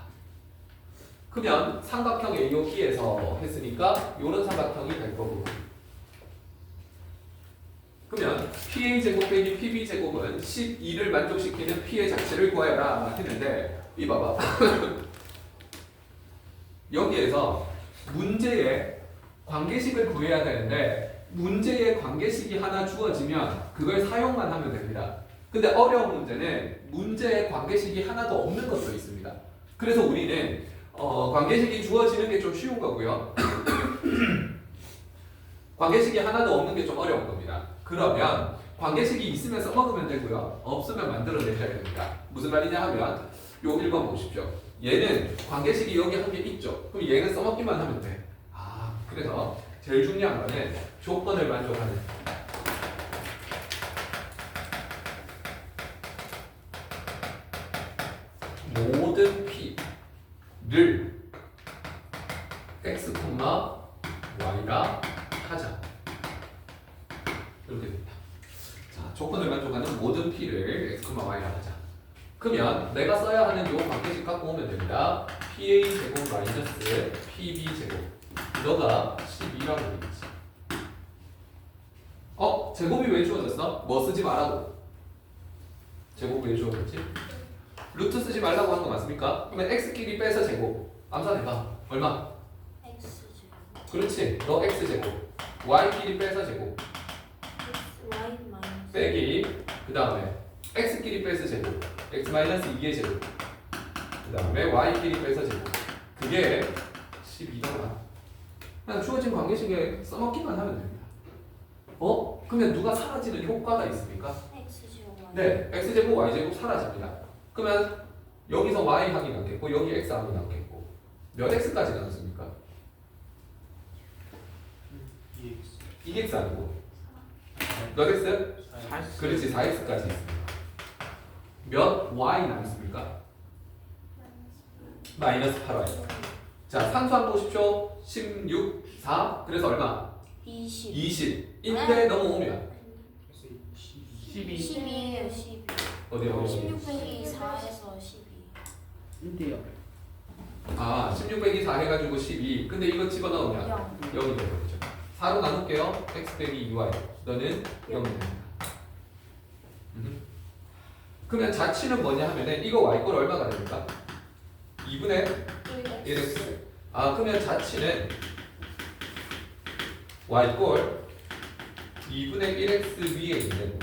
그러면 삼각형 AOP에서 했으니까 이런 삼각형이 될 거고. 그러면 PA 제곱 빼기 PB 제곱은 12를 만족시키는 P의 자체를 구하여라 했는데 이 봐봐. 여기에서 문제의 관계식을 구해야 되는데 문제의 관계식이 하나 주어지면 그걸 사용만 하면 됩니다. 근데 어려운 문제는 문제의 관계식이 하나도 없는 것도 있습니다. 그래서 우리는 관계식이 주어지는 게 좀 쉬운 거고요. 관계식이 하나도 없는 게 좀 어려운 겁니다. 그러면 관계식이 있으면 써먹으면 되고요. 없으면 만들어내셔야 됩니다. 무슨 말이냐 하면 요 1번 보십시오. 얘는 관계식이 여기 한 개 있죠. 그럼 얘는 써먹기만 하면 돼. 그래서 제일 중요한 거는 조건을 만족하는 모든 P를 X, Y라 하자. 이렇게 됩니다. 자, 조건을 만족하는 모든 P를 X, Y라 하자. 그러면 내가 써야 하는 요 관계식 갖고 오면 됩니다. PA 제곱 마이너스 PB 제곱. 너가 12라고 되겠지. 제곱이 왜 주어졌어? 뭐 쓰지 말라고. 제곱이 왜 주어졌지? 루트 쓰지 말라고 한 거 맞습니까? 그러면 x끼리 빼서 제곱. 암산해봐. 얼마? X 제곱. 그렇지. 너 x제곱. y끼리 빼서 제곱. Y 마이너스. 빼기. 그 다음에 x끼리 빼서 제곱. x 마이너스 2의 제곱. 그 다음에 y끼리 빼서 제곱. 그게 12더라. 그냥 주어진 관계식에 써먹기만 하면 됩니다. 그러면 누가 사라지는 효과가 있습니까? X 제곱. 네, x제곱, y제곱 사라집니다. 그러면 여기서 y 항이 남겠고 여기 x 항이 남겠고 몇 x까지 남습니까? 2x 아니고 몇 x? 그렇지, 4x까지 있습니다. 몇 y 남습니까? 마이너스 8y. 자, 상수항 보십시오. 16, 4. 그래서 얼마? 20. 20인데 넘어오면 12예요. 12. 어디요? 16 빼기 4에서 12. 인데요. 16 빼기 4 해가지고 12. 근데 이거 집어넣으면 0. 0이 되는 거죠. 4로 나눌게요. x 빼기 2y. 너는 0이 됩니다. 그러면 자취는 뭐냐 하면은 이거 y꼴 얼마가 됩니까? 2분의 1x. 그러면 자취는 y꼴 2분의 1x 위에 있는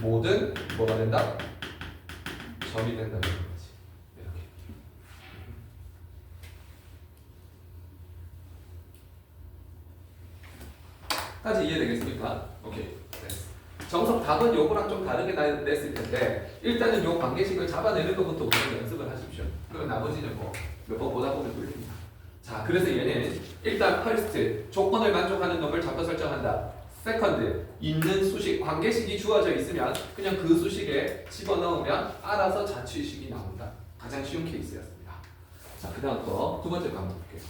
모든 뭐가 된다? 점이 된다는 거지. 이렇게. 까지 이해되겠습니까? 오케이. 됐어. 정석 답은 요거랑 좀 다르게 냈을 텐데 일단은 요 관계식을 잡아내는 것부터 우선 연습을 하십시오. 그럼 나머지는 뭐 몇 번 보다 보면 뚫립니다. 자, 그래서 얘는 일단 first 조건을 만족하는 놈을 잡아 설정한다. second 있는 수식 관계식이 주어져 있으면 그냥 그 수식에 집어넣으면 알아서 자취식이 나온다. 가장 쉬운 케이스였습니다. 자, 그 다음 거 두 번째 거 한번 볼게요.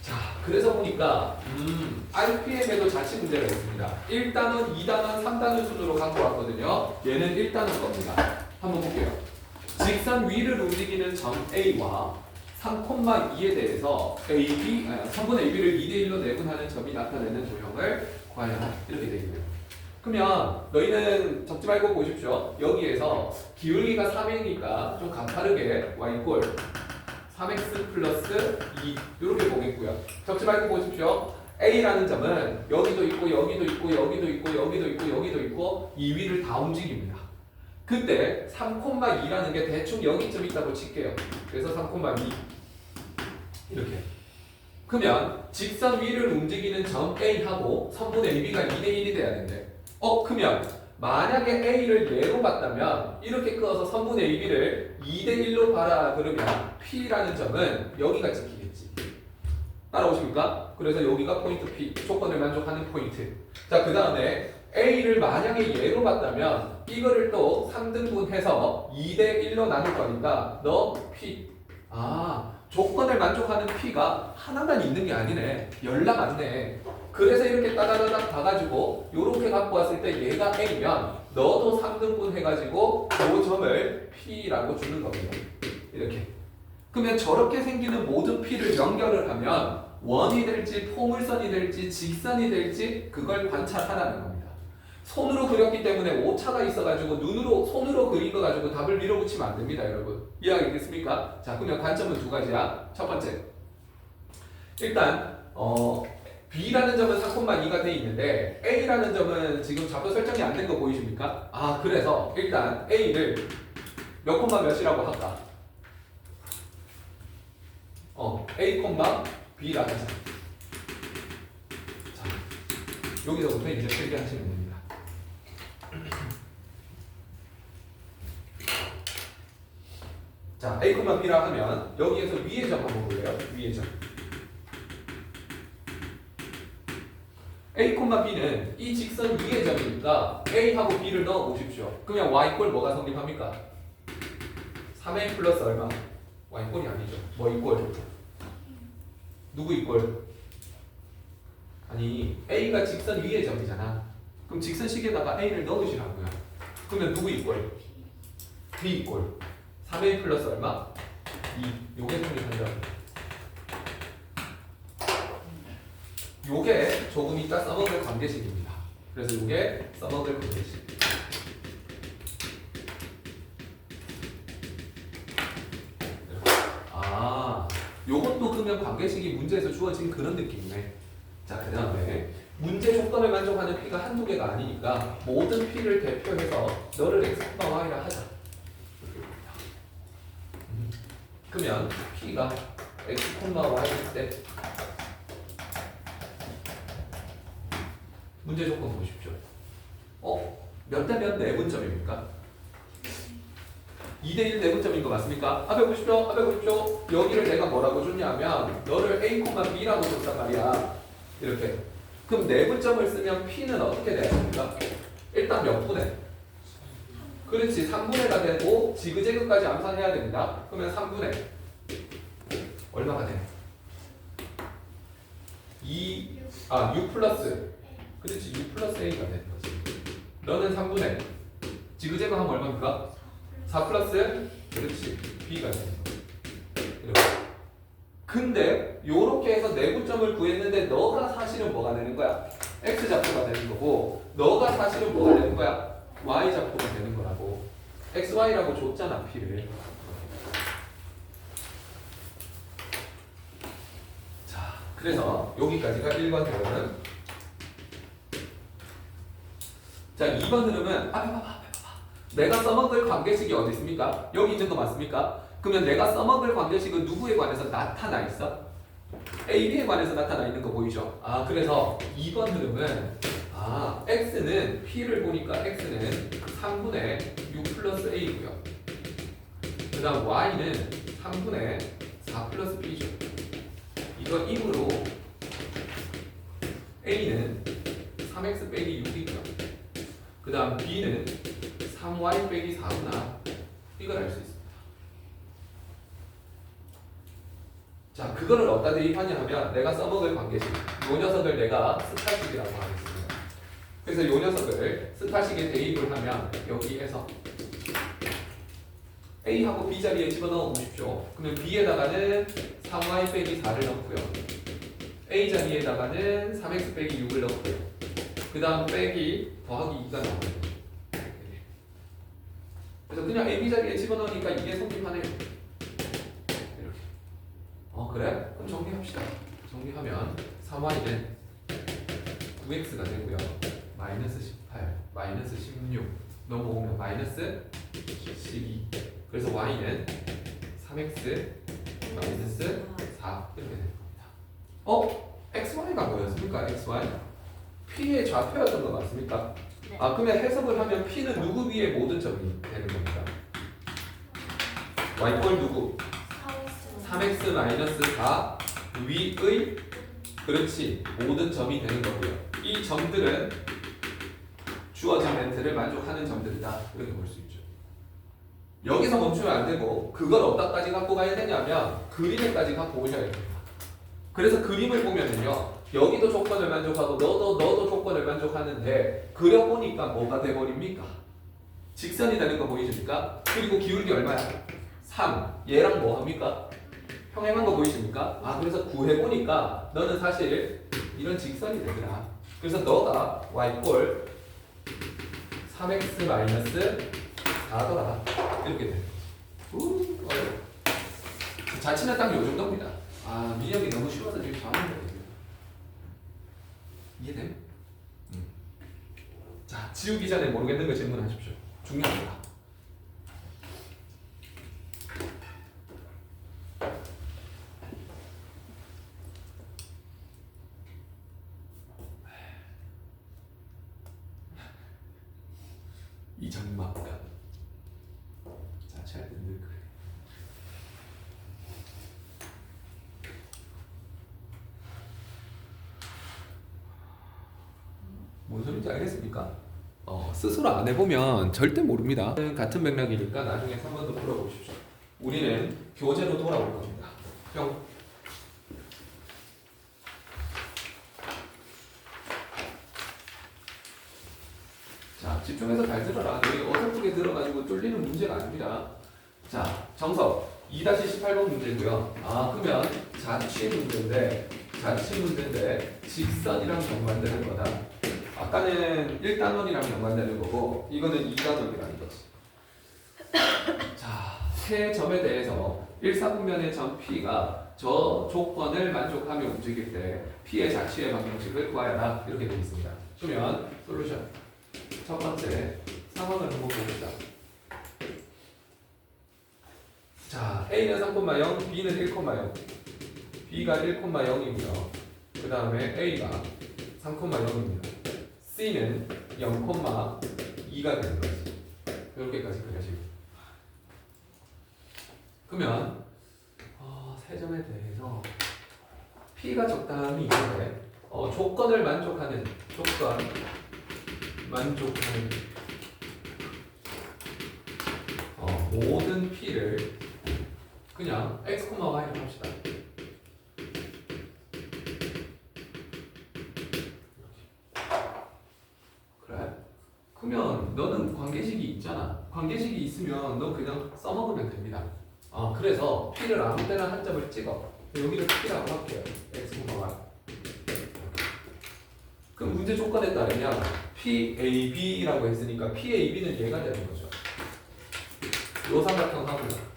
자, 그래서 보니까 RPM에도 자취 문제가 있습니다. 1단원, 2단원, 3단원 순으로 갖고 왔거든요. 얘는 1단원 겁니다. 한번 볼게요. 직선 위를 움직이는 점 A와 3,2에 대해서 AB, 3분의 AB를 2대1로 내분하는 점이 나타내는 도형을 구하여라. 이렇게 되어 있네요. 그러면 너희는 적지 말고 보십시오. 여기에서 기울기가 3이니까 좀 가파르게 y꼴 3x 플러스 2 이렇게 보겠고요. 적지 말고 보십시오. A라는 점은 여기도 있고 여기도 있고 여기도 있고 여기도 있고 여기도 있고 이 위를 다 움직입니다. 그때 3,2라는 게 대충 여기쯤 있다고 칠게요. 그래서 3,2 이렇게 그러면 직선 위를 움직이는 점 A하고 선분의 AB가 2대1이 돼야 된대. 그러면 만약에 A를 예로 봤다면 이렇게 끄어서 선분의 AB를 2대1로 봐라 그러면 P라는 점은 여기가 찍히겠지. 따라오십니까? 그래서 여기가 포인트 P, 조건을 만족하는 포인트. 자, 그 다음에 A를 만약에 예로 봤다면 이거를 또 3등분해서 2대1로 나눌 거니까 너 P. 조건을 만족하는 P가 하나만 있는 게 아니네. 열나 많네. 그래서 이렇게 따다다닥 봐가지고 요렇게 갖고 왔을 때 얘가 A면 너도 3등분 해가지고 요 점을 P라고 주는 겁니다. 이렇게. 그러면 저렇게 생기는 모든 P를 연결을 하면 원이 될지 포물선이 될지 직선이 될지 그걸 관찰하라는 겁니다. 손으로 그렸기 때문에 오차가 있어가지고 손으로 그린 거 가지고 답을 밀어붙이면 안 됩니다, 여러분. 이해하겠습니까? 자, 그러면 관점은 두 가지야. 첫 번째, 일단 B라는 점은 3,2가 돼 있는데 A라는 점은 지금 좌표 설정이 안 된 거 보이십니까? 그래서 일단 A를 몇 콤마 몇이라고 할까? A 콤마 B라고 하자. 자, 여기서부터 이제 필기하시면 됩니다. 자, A, B라 하면 여기에서 위의 점 한번 볼래요? 위의 점. A, B는 이 직선 위의 점이니까 A하고 B를 넣어 보십시오. 그러면 Y꼴 뭐가 성립합니까? 3A 플러스 얼마? Y꼴이 아니죠. 뭐 이꼴? 누구 이꼴? 아니, A가 직선 위의 점이잖아. 그럼 직선식에다가 A를 넣으시라고요. 그러면 누구 이꼴? B 이꼴. 3A 플러스 얼마? 2. 요게 성립한다. 요게 조금 이따 써먹을 관계식입니다. 그래서 요게 써먹을 관계식. 요것도 그러면 관계식이 문제에서 주어진 그런 느낌이네. 자, 그 다음에 문제 조건을 만족하는 P가 한두 개가 아니니까 모든 P를 대표해서 너를 X, Y라 하자. 그러면 P가 X, Y일 때 문제 조건 보십시오. 몇 대 몇 내분점입니까? 2대1 내분점인 거 맞습니까? 앞에 보십시오. 여기를 내가 뭐라고 줬냐면 너를 A, B라고 줬단 말이야. 이렇게. 그럼 내분점을 쓰면 P는 어떻게 돼야 됩니까? 일단 몇 분의? 그렇지. 3분의가 되고 지그재그까지 암산해야 됩니다. 그러면 3분의 얼마가 돼? 6 플러스. 그렇지. 6 플러스 A가 되는 거지. 너는 3분의 지그재그 하면 얼마입니까? 4 플러스 그렇지 B가 되는 거. 근데 요렇게 해서 내분점을 구했는데 너가 사실은 뭐가 되는 거야? X좌표가 되는 거고 너가 사실은 뭐가 되는 거야? Y좌표가 되는 거라고. XY라고 줬잖아 P를. 자, 그래서 여기까지가 1번 흐름은. 자, 2번 흐름은 앞에 봐봐. 내가 써먹을 관계식이 어디 있습니까? 여기 있는 거 맞습니까? 그러면 내가 써먹을 관계식은 누구에 관해서 나타나 있어? AB에 관해서 나타나 있는 거 보이죠? 그래서 2번 흐름은 X는 P를 보니까 X는 3분의 6 플러스 A고요. 그 다음 Y는 3분의 4 플러스 B죠. 이거 임으로 A는 3X 빼기 6이고요. 그 다음 B는 3y 빼기 4구나. 이걸 알 수 있습니다. 자, 그거를 어디다 대입하냐 하면 내가 써먹을 관계식. 요 녀석을 내가 스타식이라고 하겠습니다. 그래서 요 녀석을 스타식에 대입을 하면 여기에서 A하고 B 자리에 집어넣어 보십시오. 그러면 B에다가는 3y 빼기 4를 넣고요. A 자리에다가는 3x 빼기 6을 넣고요. 그 다음 빼기 더하기 2가 나와요. 그래서 그냥 AB 자리에 집어넣으니까 이게 성립하네요. 이렇게. 그래? 그럼 정리합시다. 정리하면 3y는 9x가 되고요. 마이너스 18, 마이너스 16 넘어오면 마이너스 12. 그래서 y는 3x 마이너스 4 이렇게 되는 겁니다. xy가 뭐였습니까? xy? p의 좌표였던 거 맞습니까? 네. 아 그러면 해석을 하면 p는 누구 위에 모든 점이 되는 겁니다. y꼴 누구? 3x 마이너스 4 위의 그렇지 모든 점이 되는 거고요. 이 점들은 주어진 멘트를 만족하는 점들이다 이렇게 볼 수 있죠. 여기서 멈추면 안 되고 그걸 어디까지 갖고 가야 되냐면 그림에까지 갖고 오셔야 됩니다. 그래서 그림을 보면은요 여기도 조건을 만족하고 너도 조건을 만족하는데 그려보니까 뭐가 돼버립니까? 직선이 되는 거 보이십니까? 그리고 기울기 얼마야? 3 얘랑 뭐 합니까? 평행한 거 보이십니까? 아 그래서 구해보니까 너는 사실 이런 직선이 되더라. 그래서 너가 y꼴 3x 마이너스 4더라 이렇게 되는 거지. 어려워. 자체는 딱 요 정도입니다. 아 민혁이 너무 쉬워서 지금 잠안 거예요. 이해돼? 자 지우기 전에 모르겠는 거 질문하십시오. 중요합니다. 이 장막감 자체할 때늘 그래. 뭔 소리인지 알겠습니까? 스스로 안 해보면 절대 모릅니다. 같은 맥락이니까 나중에 3번도 풀어보십시오. 우리는 교재로 돌아올 겁니다. 형. 자, 집중해서 잘 들어라. 여기 어설프게 들어가지고 뚫리는 문제가 아닙니다. 자, 정석 2-18번 문제고요. 아, 그러면 자취 문제인데 직선이랑 연관되는 거다. 아까는 1단원이랑 연관되는 거고 이거는 2단원이라는 거지. 자, 세 점에 대해서 1사분면의 점 P가 저 조건을 만족하며 움직일 때 P의 자취의 방정식을 구하여라 이렇게 되어 있습니다. 그러면 솔루션 첫 번째 상황을 한번 보겠다. 자, A는 3,0, B는 1,0. B가 1,0이고요. 그 다음에 A가 3,0입니다. C는 0,2가 되는 거지. 이렇게까지 그려지고. 그러면 세 점에 대해서 P가 적당히 있는데 조건을 만족하는 모든 P를 그냥 x, y로 합시다. 그래? 그러면 너는 관계식이 있잖아. 관계식이 있으면 너 그냥 써먹으면 됩니다. 그래서 P를 아무 때나 한 점을 찍어. 여기를 P라고 할게요. x, y. 그럼 문제 조건에 따르면 PAB라고 했으니까 PAB는 얘가 되는 거죠. 요 삼각형 하고요.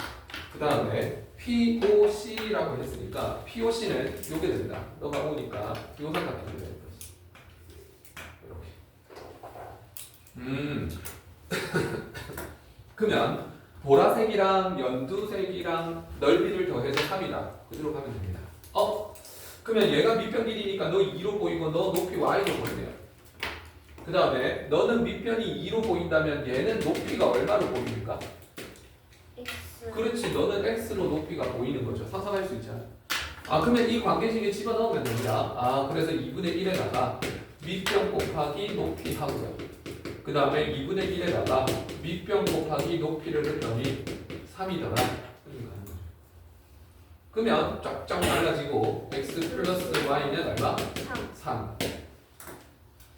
그 다음에 POC라고 했으니까 POC는 요게 된다. 너가 오니까 요 삼각형이 되는 거지. 이렇게. 그러면 보라색이랑 연두색이랑 넓이를 더해서 3이다. 그대로 가면 됩니다. 그러면 얘가 밑변 길이니까 너 2로 보이고 너 높이 y로 보이네요. 그 다음에 너는 밑변이 2로 보인다면 얘는 높이가 얼마로 보입니까? X. 그렇지. 너는 x로 높이가 보이는 거죠. 상상할 수 있잖아. 그러면 이 관계식에 집어넣으면 됩니다. 그래서 2분의 1에다가 밑변 곱하기 높이 하고요. 그 다음에 2분의 1에다가 밑변 곱하기 높이를 했더니 3이더라. 이렇게 가는 거죠. 그러면 쫙쫙 달라지고 x 플러스 y는 얼마? 3.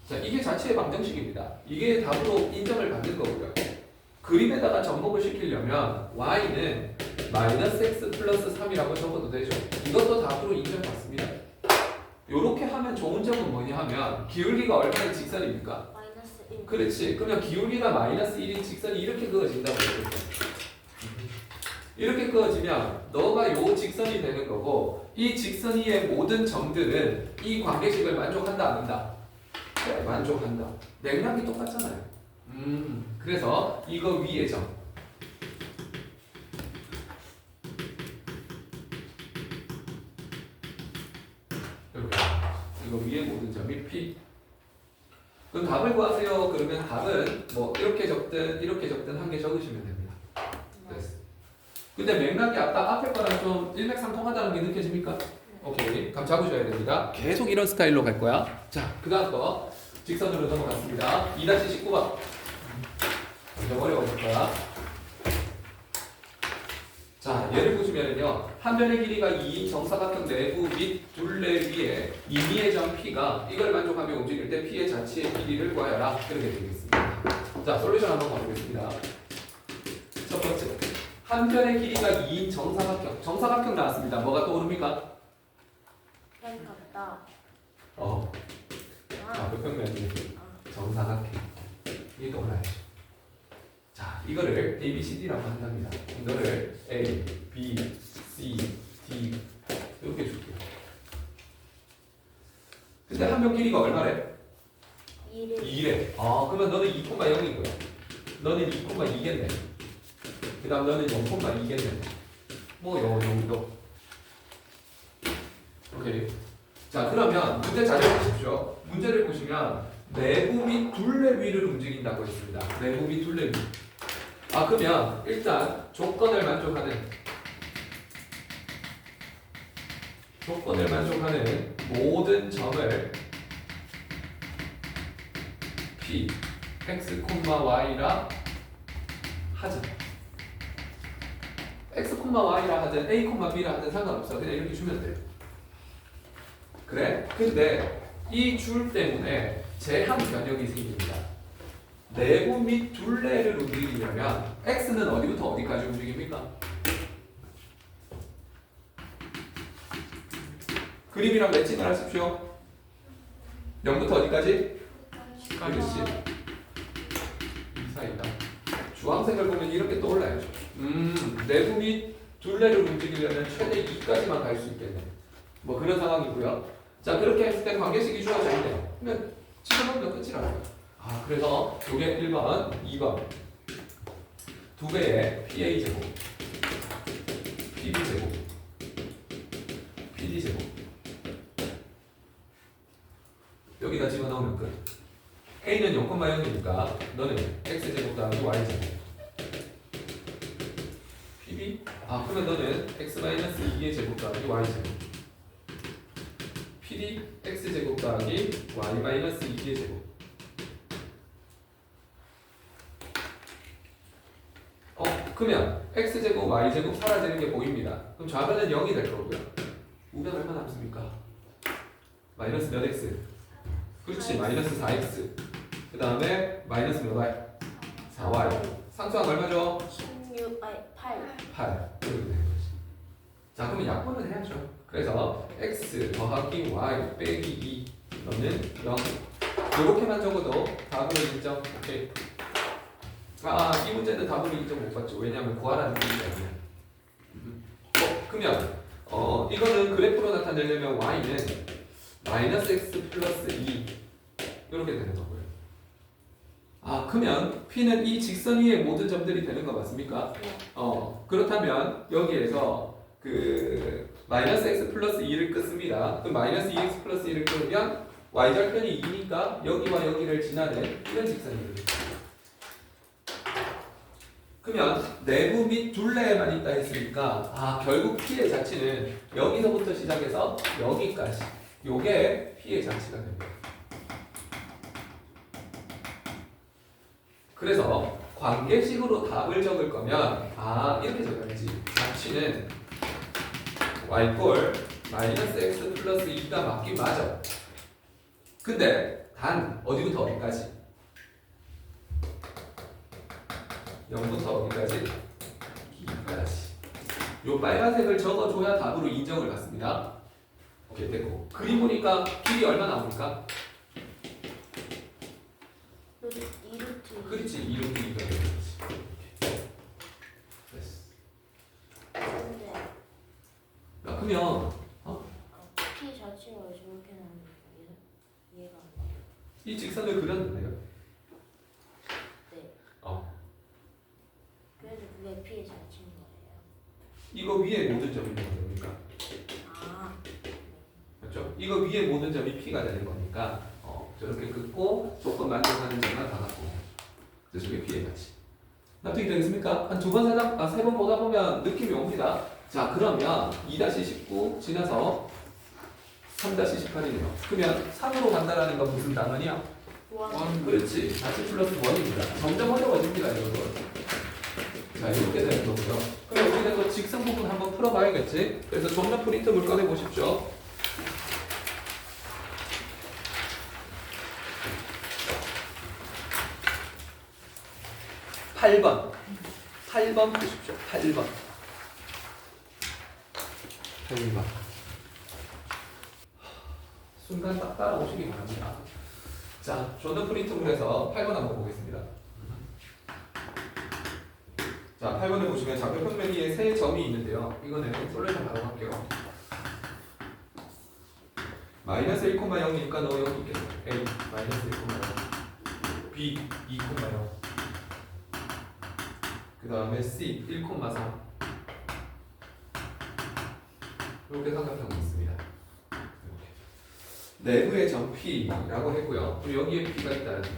자, 이게 자체의 방정식입니다. 이게 답으로 인정을 받는 거고요. 그림에다가 접목을 시키려면 y는 마이너스 x 플러스 3이라고 적어도 되죠. 이것도 답으로 인정받습니다. 요렇게 하면 좋은 점은 뭐냐 하면 기울기가 얼마의 직선입니까? 마이너스 1. 그렇지. 그러면 기울기가 마이너스 1인 직선이 이렇게 그어진다고 했죠. 이렇게 그어지면 너가 요 직선이 되는 거고 이 직선 위의 모든 점들은 이 관계식을 만족한다 안 한다? 네, 만족한다. 맥락이 똑같잖아요. 그래서 이거 위의 점 답을 구하세요. 그러면 답은 뭐 이렇게 적든 한 개 적으시면 됩니다. 됐어. 근데 맥락이 아까 앞에 거랑 좀 일맥상통하다는 게 느껴집니까? 오케이. 감 잡으셔야 됩니다. 계속 이런 스타일로 갈 거야. 자, 그 다음 거 직선으로 넘어갔습니다. 2-19번. 좀 어려워질 거야. 자, 예를 보시면요. 한 변의 길이가 2인 정사각형 내부 및 둘레 위에 임의의 점 P가 이걸 만족하며 움직일 때 P의 자치의 길이를 구하여라. 그렇게 되겠습니다. 자, 솔루션 한번 가보겠습니다. 첫 번째. 한 변의 길이가 2인 정사각형. 정사각형 나왔습니다. 뭐가 떠오릅니까? 편 같다. 평면이 정사각형. 이게 떠올라야죠. 자, 이거를 A, B, C, D라고 한답니다. 이거를 A, B, C, D 이렇게 줄게요. 근데 한 변 길이가 얼마래? 2래. 그러면 너는 2,0이고요. 너는 2,2겠네. 그 다음 너는 0,2겠네. 뭐 요 정도. 오케이. 자, 그러면 문제 자료 보십시오. 문제를 보시면 내부 및 둘레 위를 움직인다고 했습니다. 내부 및 둘레 위. 그러면 일단 조건을 만족하는 모든 점을 P, X, Y라 하자. X, Y라 하든 A, B라 하든 상관없어. 그냥 이렇게 주면 돼요. 그래? 근데 이 줄 때문에 제한 변형이 생깁니다. 내부 및 둘레를 움직이려면 X는 어디부터 어디까지 움직입니까? 그림이랑 매칭을 하십시오. 0부터 어디까지? 그렇지. 이 사이다. 주황색을 보면 이렇게 떠올라야죠. 내부 및 둘레를 움직이려면 최대 2까지만 갈 수 있겠네. 뭐 그런 상황이고요. 자, 그렇게 했을 때 관계식이 주어져 있네요. 그러면 집어넣으면 끝이라고요. 그래서 이게 1번, 2번 두 배의 PA 제곱, PB 제곱, PD 제곱 여기다 집어넣으면 끝. A는 0,0이니까 너는 X 제곱 더하기 Y 제곱. PB? 그러면 너는 X-2의 제곱 더하기 Y 제곱. PD? X 제곱 더하기 Y-2의 제곱. 그러면 x제곱, y제곱 사라지는 게 보입니다. 그럼 좌변은 0이 될 거고요. 우변 얼마 남습니까? 마이너스 몇 x? 그렇지, 마이너스 4x. 그 다음에 마이너스 몇 y? 4y. 상수항 얼마죠? 8. 8. 이렇게 되는 거지. 자, 그러면 약분을 해야죠. 그래서 x 더하기 y 빼기 2 너는 0. 이렇게만 적어도 답으로 인정. 오케이. 이 문제는 답으로 인정 못 받죠. 왜냐하면 구하라는 뜻이 아니야. 그러면 이거는 그래프로 나타내려면 y는 마이너스 x 플러스 2 이렇게 되는 거고요. 그러면 p는 이 직선 위의 모든 점들이 되는 거 맞습니까? 네. 그렇다면 여기에서 그 마이너스 x 플러스 2를 끊습니다. 그럼 마이너스 2x 플러스 2를 끊으면 y절편이 2니까 여기와 여기를 지나는 이런 직선입니다. 그러면 내부 및 둘레에만 있다 했으니까 결국 P의 자치는 여기서부터 시작해서 여기까지 요게 P의 자치가 됩니다. 그래서 관계식으로 답을 적을 거면 이렇게 적어야지. 자치는 y꼴 마이너스 x 플러스 2가 맞긴 맞아. 근데 단 어디부터 어디까지? 0부터 어디까지? 2까지. 요 빨간색을 적어줘야 답으로 인정을 받습니다. 오케이, 됐고. 그림 보니까 길이 얼마 나옵니까? 그렇지, 2루트 2가 되겠지. 됐어. 그러면 P 자체가 왜 저렇게 나오는 거예요? 이해가 안 돼요. 이 직선을 그렸는데요. 네. 그래서 그게 P의 자체인 거예요. 이거 위에 모든 점이 되는 겁니까? 네. 맞죠? 이거 위에 모든 점이 P가 되는 거니까 이렇게 긋고 조건 만족하는 점만 받았고 저쪽에 P에까지. 납득이 되겠습니까? 한 두 번, 세 번 보다 보면 느낌이 옵니다. 자, 그러면 2-19 지나서 3-18이네요. 그러면 3으로 간다라는 건 무슨 단원이야? 원. 그렇지. 40 플러스 1입니다. 점점 어려워집니다, 여러분. 자, 이렇게 되는 거고요. 그럼 여기는 또 직선 부분 한번 풀어봐야겠지? 그래서 정답 프린트물 꺼내보십시오. 8번. 8번 보십시오. 8번. 8번. 순간 딱 따라오시기 바랍니다. 자, 존더 프린트물에서 8번 한번 보겠습니다. 자, 8번에 보시면 좌표 평면위에 세 점이 있는데요. 이거는 솔루션 바로 할게요. 마이너스 1,0이니까 너 여기 있겠네. A 마이너스 1,0 B 2,0 그 다음에 C 1,3 이렇게 삼각형이 있습니다. 이렇게. 내부의 점 P라고 했고요. 그리고 여기에 P가 있다는 거지.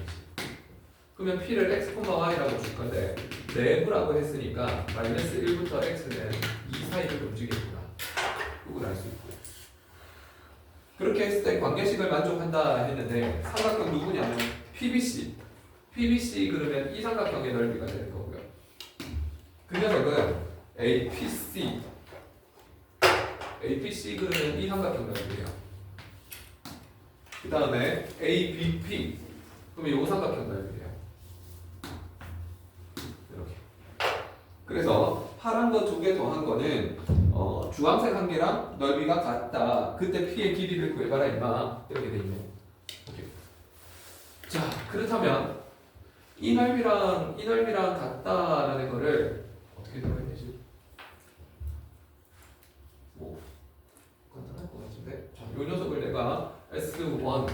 그러면 P를 X, Y라고 줄 건데 내부라고 했으니까 마이너스 1부터 X는 이 사이를 움직이구나. 그걸 알 수 있고. 그렇게 했을 때 관계식을 만족한다 했는데 삼각형 누구냐면 PBC. PBC 그러면 이 삼각형의 넓이가 되는 거고요. 그 녀석은 APC. APC 그러면 이 삼각형 넓이에요. 그 다음에 ABP. 그러면 이 삼각형 넓이에요. 이렇게. 그래서 파란 거 두 개 더한 거는 주황색 한 개랑 넓이가 같다. 그때 P의 길이를 구해봐라 임마. 이렇게 돼 있네. 오케이. 자, 그렇다면 이 넓이랑 같다라는 거를 어떻게 넣어야 되지? 뭐 간단할 것 같은데. 자, 요 녀석을 내가 S1,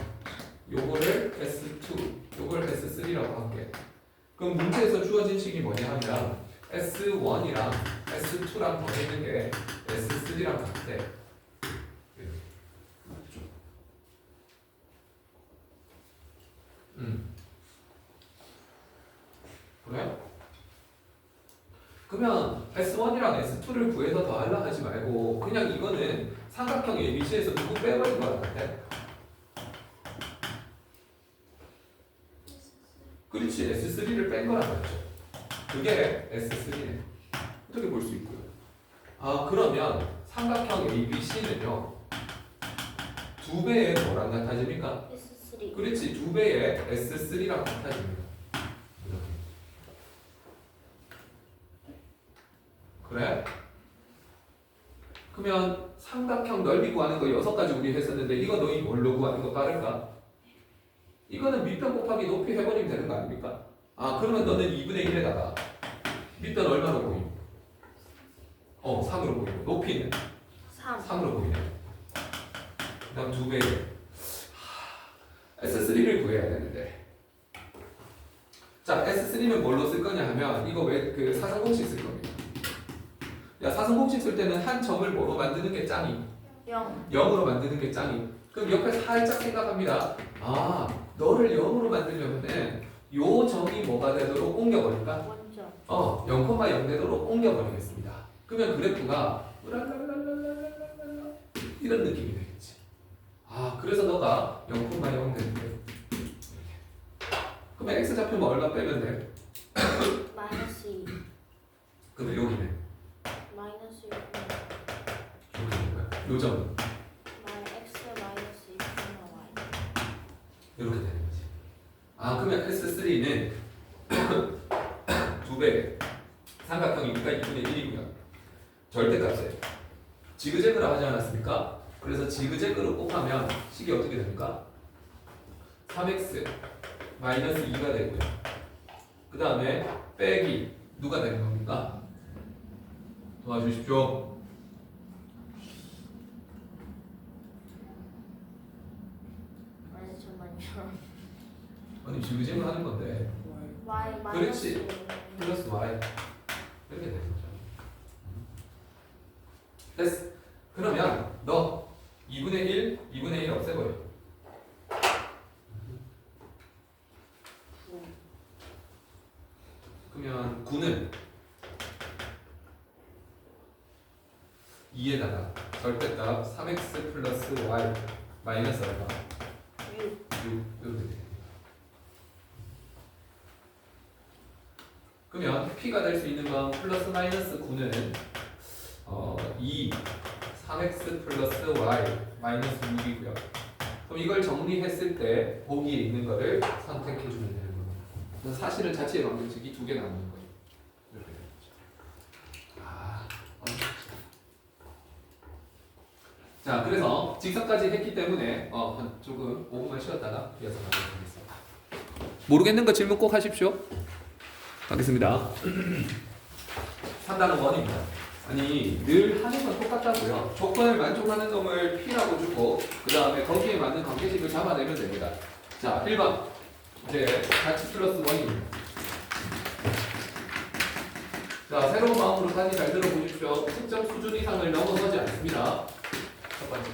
요거를 S2, 요걸 S3라고 할게. 그럼 문제에서 주어진 식이 뭐냐 하면 S1이랑 S2랑 더해는 게 S3랑 같대. 맞죠? 그래? 그러면 S1이랑 S2를 구해서 더하려 하지 말고 그냥 이거는 삼각형 ABC에서 누구 빼버린 거야 같아. 그렇지. S3를 뺀 거란 말이죠. 그게 S3네. 이렇게 볼 수 있고요. 아, 그러면 삼각형 ABC는요. 두 배의 뭐랑 같아집니까? S3. 그렇지. 두 배의 S3랑 같아집니다. 이렇게. 그래? 그러면 삼각형 넓이 구하는 거 6가지 우리 했었는데 이거 너희 뭘로 구하는 거 빠를까? 이거는 밑변 곱하기 높이 해버리면 되는 거 아닙니까? 아, 그러면 너는 2분의 1에다가 밑변 얼마로 보임? 3으로 보이고 높이는? 3으로 보이네. 그 다음 2배 S3를 구해야 되는데 자, S3는 뭘로 쓸 거냐 하면 이거 왜 그 사성공식 쓸 겁니다. 야, 사성공식 쓸 때는 한 점을 뭐로 만드는 게 짱이? 0으로 만드는 게 짱이. 그럼 옆에 살짝 생각합니다. 아, 너를 0으로 만들려면은 요 점이 뭐가 되도록 옮겨버릴까? 원점. 0,0 되도록 옮겨버리겠습니다. 그러면 그래프가 으랄랄랄랄랄랄랄 이런 느낌이 되겠지. 아, 그래서 너가 0,0 되는데 그러면 x 좌표만 얼마 빼면 돼? 마이너스 2. 그러면 여기네. 마이너스 6. 여기 되는 거야. 요 점은 X 마이너스 2,y. 이렇게 되는 거지. 아, 그러면 S3는 2배 삼각형이니까 2분의 1이고요. 절대값에 지그재그를 하지 않았습니까? 그래서 지그재그로 곱하면 식이 어떻게 됩니까? 3x 마이너스 2가 되고요. 그 다음에 빼기 누가 되는 겁니까? 도와주십시오. 아니, 잠깐만요. 아니, 지그재그 하는 건데 y 마이너스 그렇지. 플러스 y 이렇게 되는 거죠. 됐어. 그러면 너 2분의 1 없애버려. 그러면 9는 2에다가 절대값 3x 플러스 y 마이너스 얼마? 6. 6 이렇게 돼. 그러면 p가 될 수 있는 건 플러스 마이너스 9는 2 3x 플러스 y 마이너스 6이고요. 그럼 이걸 정리했을 때 보기에 있는 거를 선택해 주면 되는 겁니다. 그래서 사실은 자체의 방정식이 두 개 나오는 거예요. 이렇게 되는 거죠. 자, 그래서 직선까지 했기 때문에 조금 5분만 쉬었다가 이어서 나가보겠습니다. 모르겠는 거 질문 꼭 하십시오. 가겠습니다. 3단은 원입니다. 아니 늘 하는 건 똑같다고요. 조건을 만족하는 놈을 P라고 주고 그 다음에 거기에 맞는 관계식을 잡아내면 됩니다. 자 1번 이제 같이 플러스 1입니다. 자 새로운 마음으로 다시 잘 들어보십시오. 특정 수준 이상을 넘어서지 않습니다. 첫 번째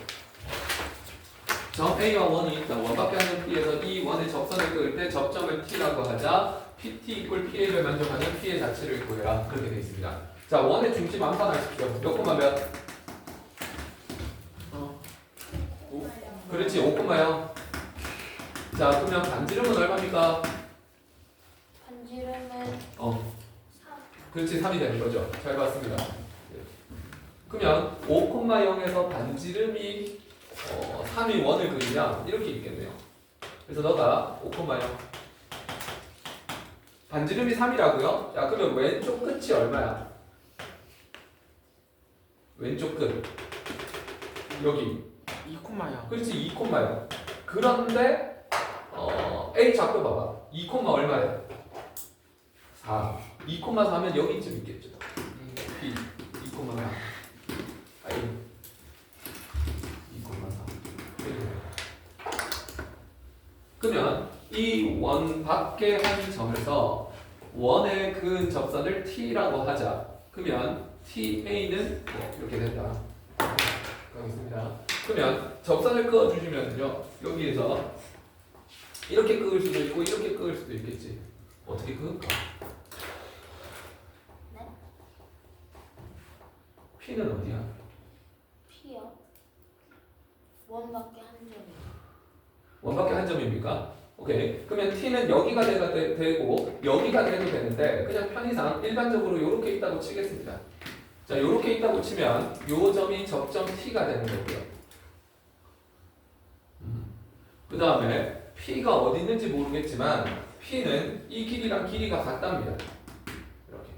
점 A와 1이 있다. 원밖에 없는 P에서 이 원의 접선을 그을 때 접점을 T라고 하자. PT 이꼴 PA를 만족하는 P의 자체를 구해라. 그렇게 되어 있습니다. 자, 원의 중심 암산하십시오. 몇 콤마 몇? 그렇지, 5콤마요. 자, 그러면 반지름은 얼마입니까? 반지름은 3. 그렇지, 3이 되는 거죠. 잘 봤습니다. 그러면 5,0에서 반지름이 3이 원을 그리냐? 이렇게 있겠네요. 그래서 너가 5,0 반지름이 3이라고요? 야, 그러면 왼쪽 끝이 얼마야? 왼쪽 끝 여기 2콤마요. 그렇지 2콤마요. 그런데 A 좌표 봐봐 2콤마 얼마야? 4 2콤마 4면 여기쯤 있겠죠. B 2콤마 4 A 2콤마 4 그러면 이 원 밖에 한 점에서 원에 그은 접선을 T라고 하자. 그러면 TA는 이렇게 된다. 가겠습니다. 그러면 접선을 그어주시면요. 여기에서 이렇게 그을 수도 있고 이렇게 그을 수도 있겠지. 어떻게 그을까? 네? P는 어디야? P요? 원밖에 한 점이요. 원밖에 한 점입니까? 오케이. 그러면 T는 여기가 되고 여기가 돼도 되는데 그냥 편의상 일반적으로 이렇게 있다고 치겠습니다. 자, 이렇게 있다고 치면 요 점이 접점 T가 되는 거고요. 그 다음에 P가 어디 있는지 모르겠지만 P는 이 길이랑 길이가 같답니다. 이렇게.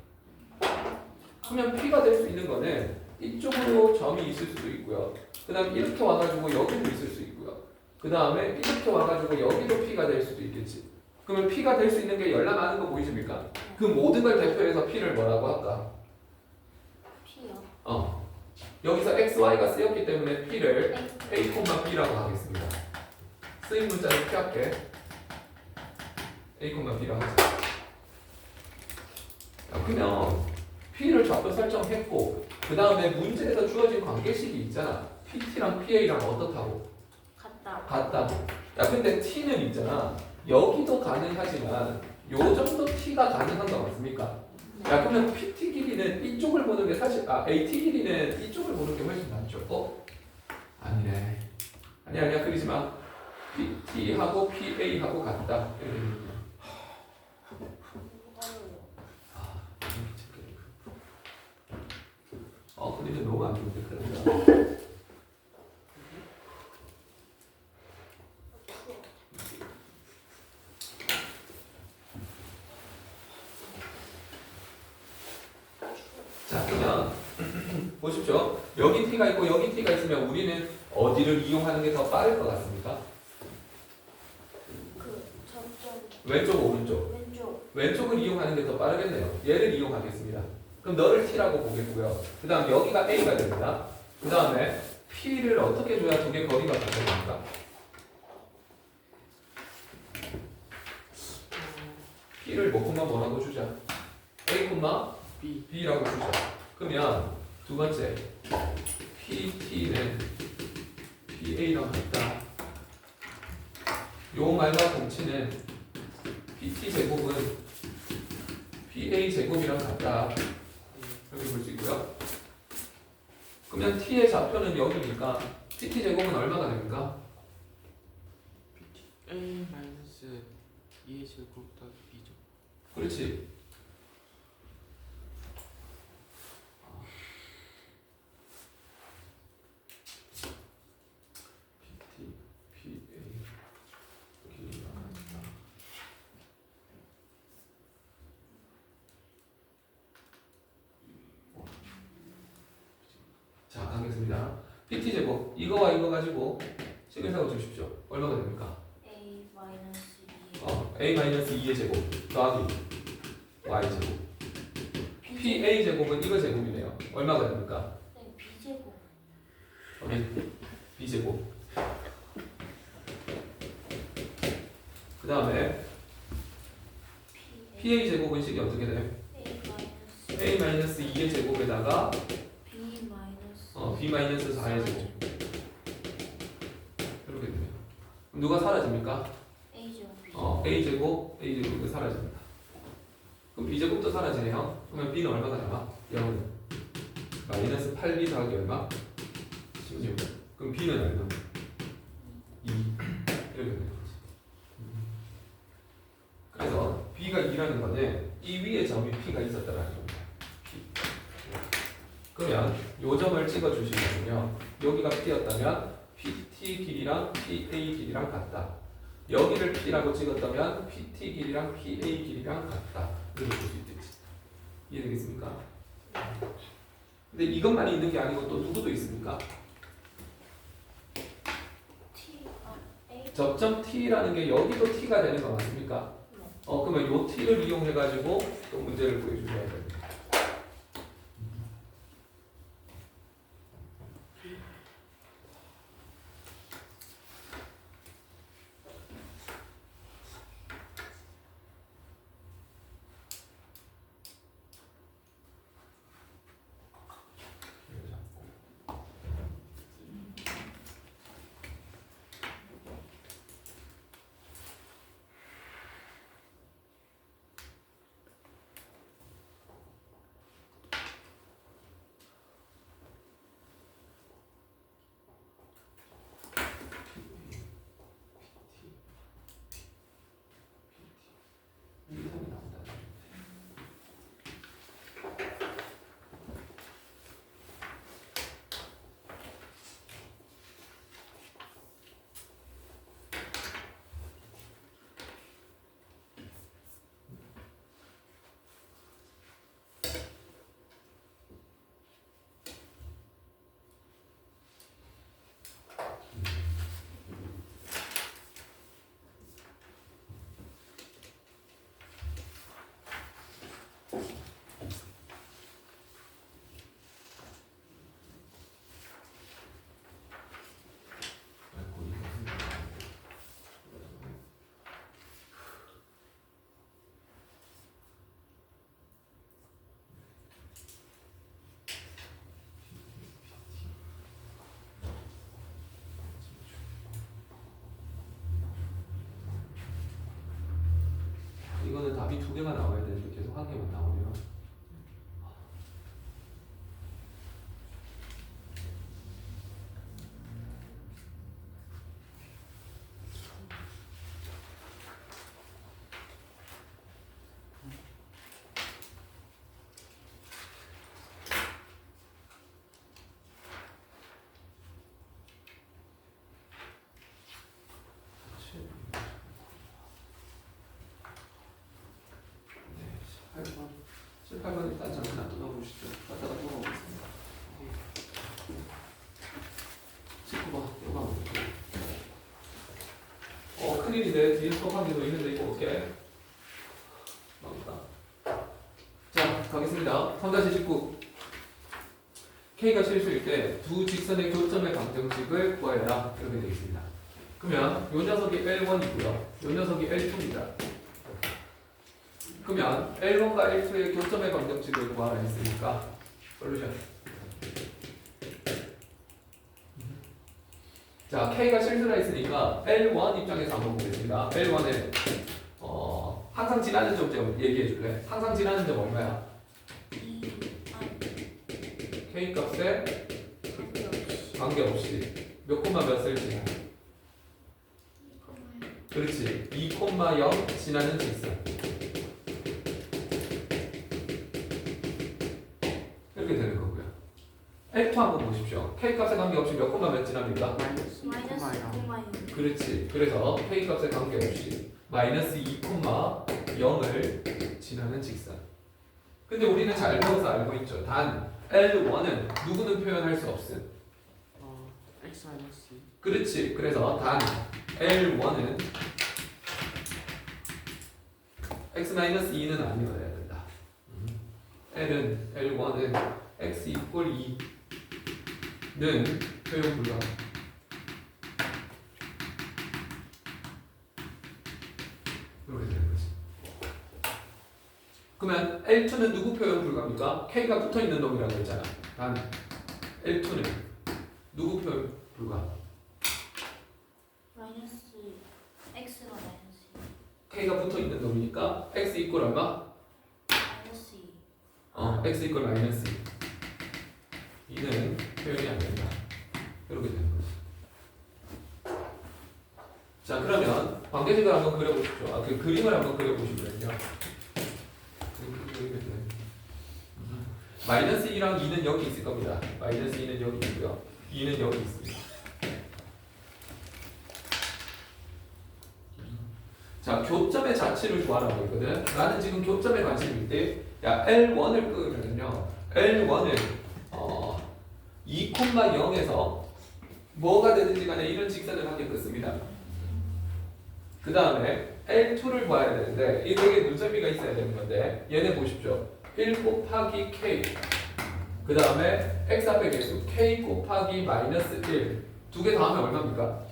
그러면 P가 될 수 있는 거는 이쪽으로 점이 있을 수도 있고요. 그 다음에 이렇게 와가지고 여기도 있을 수 있고요. 그 다음에 이렇게 와가지고 여기도 P가 될 수도 있겠지. 그러면 P가 될 수 있는 게 열나많은 거 보이십니까? 그 모든 걸 대표해서 P를 뭐라고 할까? P요. 여기서 XY가 쓰였기 때문에 P를 A, B라고 하겠습니다. 쓰인 문자를 피할게. A, B라고 하자. 그러면 P를 좌표 설정했고 그 다음에 문제에서 주어진 관계식이 있잖아. PT랑 PA랑 어떻다고? 같다고. 야 근데 T는 있잖아. 여기도 가능하지만 요 정도 T가 가능한 거 맞습니까? 야 그러면 PT 길이는 이쪽을 보는 게 사실 AT 길이는 이쪽을 보는 게 훨씬 낫죠. 아니네. 아니야 그러지 마. PT하고 PA하고 같다. 근데 너무 안 좋은데 그런가? 자, 그러면 보십시오. 여기 T가 있고 여기 T가 있으면 우리는 어디를 이용하는 게 더 빠를 것 같습니까? 그 점점 왼쪽, 오른쪽. 왼쪽. 왼쪽을 이용하는 게 더 빠르겠네요. 얘를 이용하겠습니다. 그럼 너를 T라고 보겠고요. 그 다음 여기가 A가 됩니다. 그 다음에 P를 어떻게 줘야 두 개 거리가 같아집니까? P를 뭐라고 주자? A, B라고 주자. 그러면 두 번째 PT는 PA랑 같다. 요 말과 동치는 PT 제곱은 PA 제곱이랑 같다. 이렇게 볼 수 있고요. 그러면 T의 좌표는 여기니까 PT 제곱은 얼마가 됩니까? A 마이너스 2의 제곱 더하기 B죠. 그렇지. PT, PA 길이가 같다. 자, 가겠습니다. PT 제곱 이거와 이거 가지고 식을 세워 주십시오. 얼마가 됩니까? A 마이너스 2 A 마이너스 2의 제곱 더하기 Y 제곱. PA 제곱은 이거 제곱이네요. 얼마가 됩니까? 네, B 제곱 B 제곱. 그 다음에 PA 제곱은 식이 어떻게 돼? A 마이너스 A 마이너스 2의 제곱에다가 B 마이너스 B 마이너스 4의 제곱. 이렇게 되네요. 그럼 누가 사라집니까? A 제곱 B A 제곱, A 제곱 이거 사라집니다. 그럼 B 제곱도 사라지네요. 그러면 B는 얼마가 남아? 0은 마이너스 8B 더하기 얼마? 16. 그럼 B는 얼마? 2. 이렇게 되는 거지. 그래서 B가 2라는 거는 이 위에 점이 P가 있었다라는 겁니다. P. 그러면 요 점을 찍어 주시면요. 여기가 P였다면 PT 길이랑 PA 길이랑 같다. 여기를 P라고 찍었다면 PT 길이랑 PA 길이랑 같다. 이렇게 볼 수 있겠지. 이해되겠습니까? 근데 이것만 있는 게 아니고 또 누구도 있습니까? T A 접점 T라는 게 여기도 T가 되는 거 맞습니까? 네. 그러면 요 T를 이용해 가지고 또 문제를 구해주셔야 됩니다. 이거는 답이 두 개가 나와야 되는데 계속 한 개만 나오면 네, 18번 일단 잠깐 놔둬보시죠. 갖다가 돌아오겠습니다. 19번 요거 한번 볼게요. 큰일인데 뒤에 수업하기도 있는데 이거 어떻게 나온다. 자 가겠습니다. 3-19 K가 실수일 때 두 직선의 교점의 방정식을 구하여라 이렇게 되어 있습니다. 그러면 요 녀석이 L1이고요. 요 녀석이 L2입니다. 그러면 L1과 L2의 교점의 방정식을 구하라 했으니까 솔루션. 자, K가 실수라 했으니까 L1 입장에서 한번 보겠습니다. L1에 항상 지나는 점 얘기해 줄래? 항상 지나는 점 얼마야? 2 K 값에 관계없이 관계없이 몇 콤마 몇 셀 지나? 그렇지. 2,0 지나는 직선. 이렇게 되는 거고요. L2 한번 보십시오. K 값에 관계없이 몇 콤마 몇 지납니까? 마이너스 마이너스 2,0 2,0 그렇지. 그래서 K 값에 관계없이 마이너스 2,0을 지나는 직선. 근데 우리는 잘 배워서 알고 있죠. 단 L1은 누구는 표현할 수 없음. x 마이너스 2 그렇지. 그래서 단 L1은 x-2는 아니어야 된다. L1은 x 이퀄 2는 표현 불가. 이렇게 되는 거지. 그러면 L2는 누구 표현 불가입니까? K가 붙어 있는 놈이라고 했잖아. 단 L2는 누구 표현 불가? 마이너스 x가 마이너스 K가 붙어 있는 놈이니까 x 이퀄 얼마? 2 마이너스 2 x 이퀄 마이너스 2. 2는 표현이 안 된다. 이렇게 되는 거지. 자, 그러면 관계식을 한번 그려보십시오. 그 그림을 한번 그려보시면요. 마이너스 2랑 2는 여기 있을 겁니다. 마이너스 2는 여기 있고요. 2는 여기 있습니다. 자, 교점의 자취를 구하라고 했거든. 나는 지금 교점에 관심이 있대. 야, L1을 끄면요. L1을 2,0에서 뭐가 되든지 간에 이런 직선을 함께 긋습니다. 그 다음에 L2를 구해야 되는데 이 되게 눈썰미가 있어야 되는 건데 얘네 보십시오. 1 곱하기 K 그 다음에 X 앞에 개수 K 곱하기 마이너스 1 두 개 더하면 얼마입니까?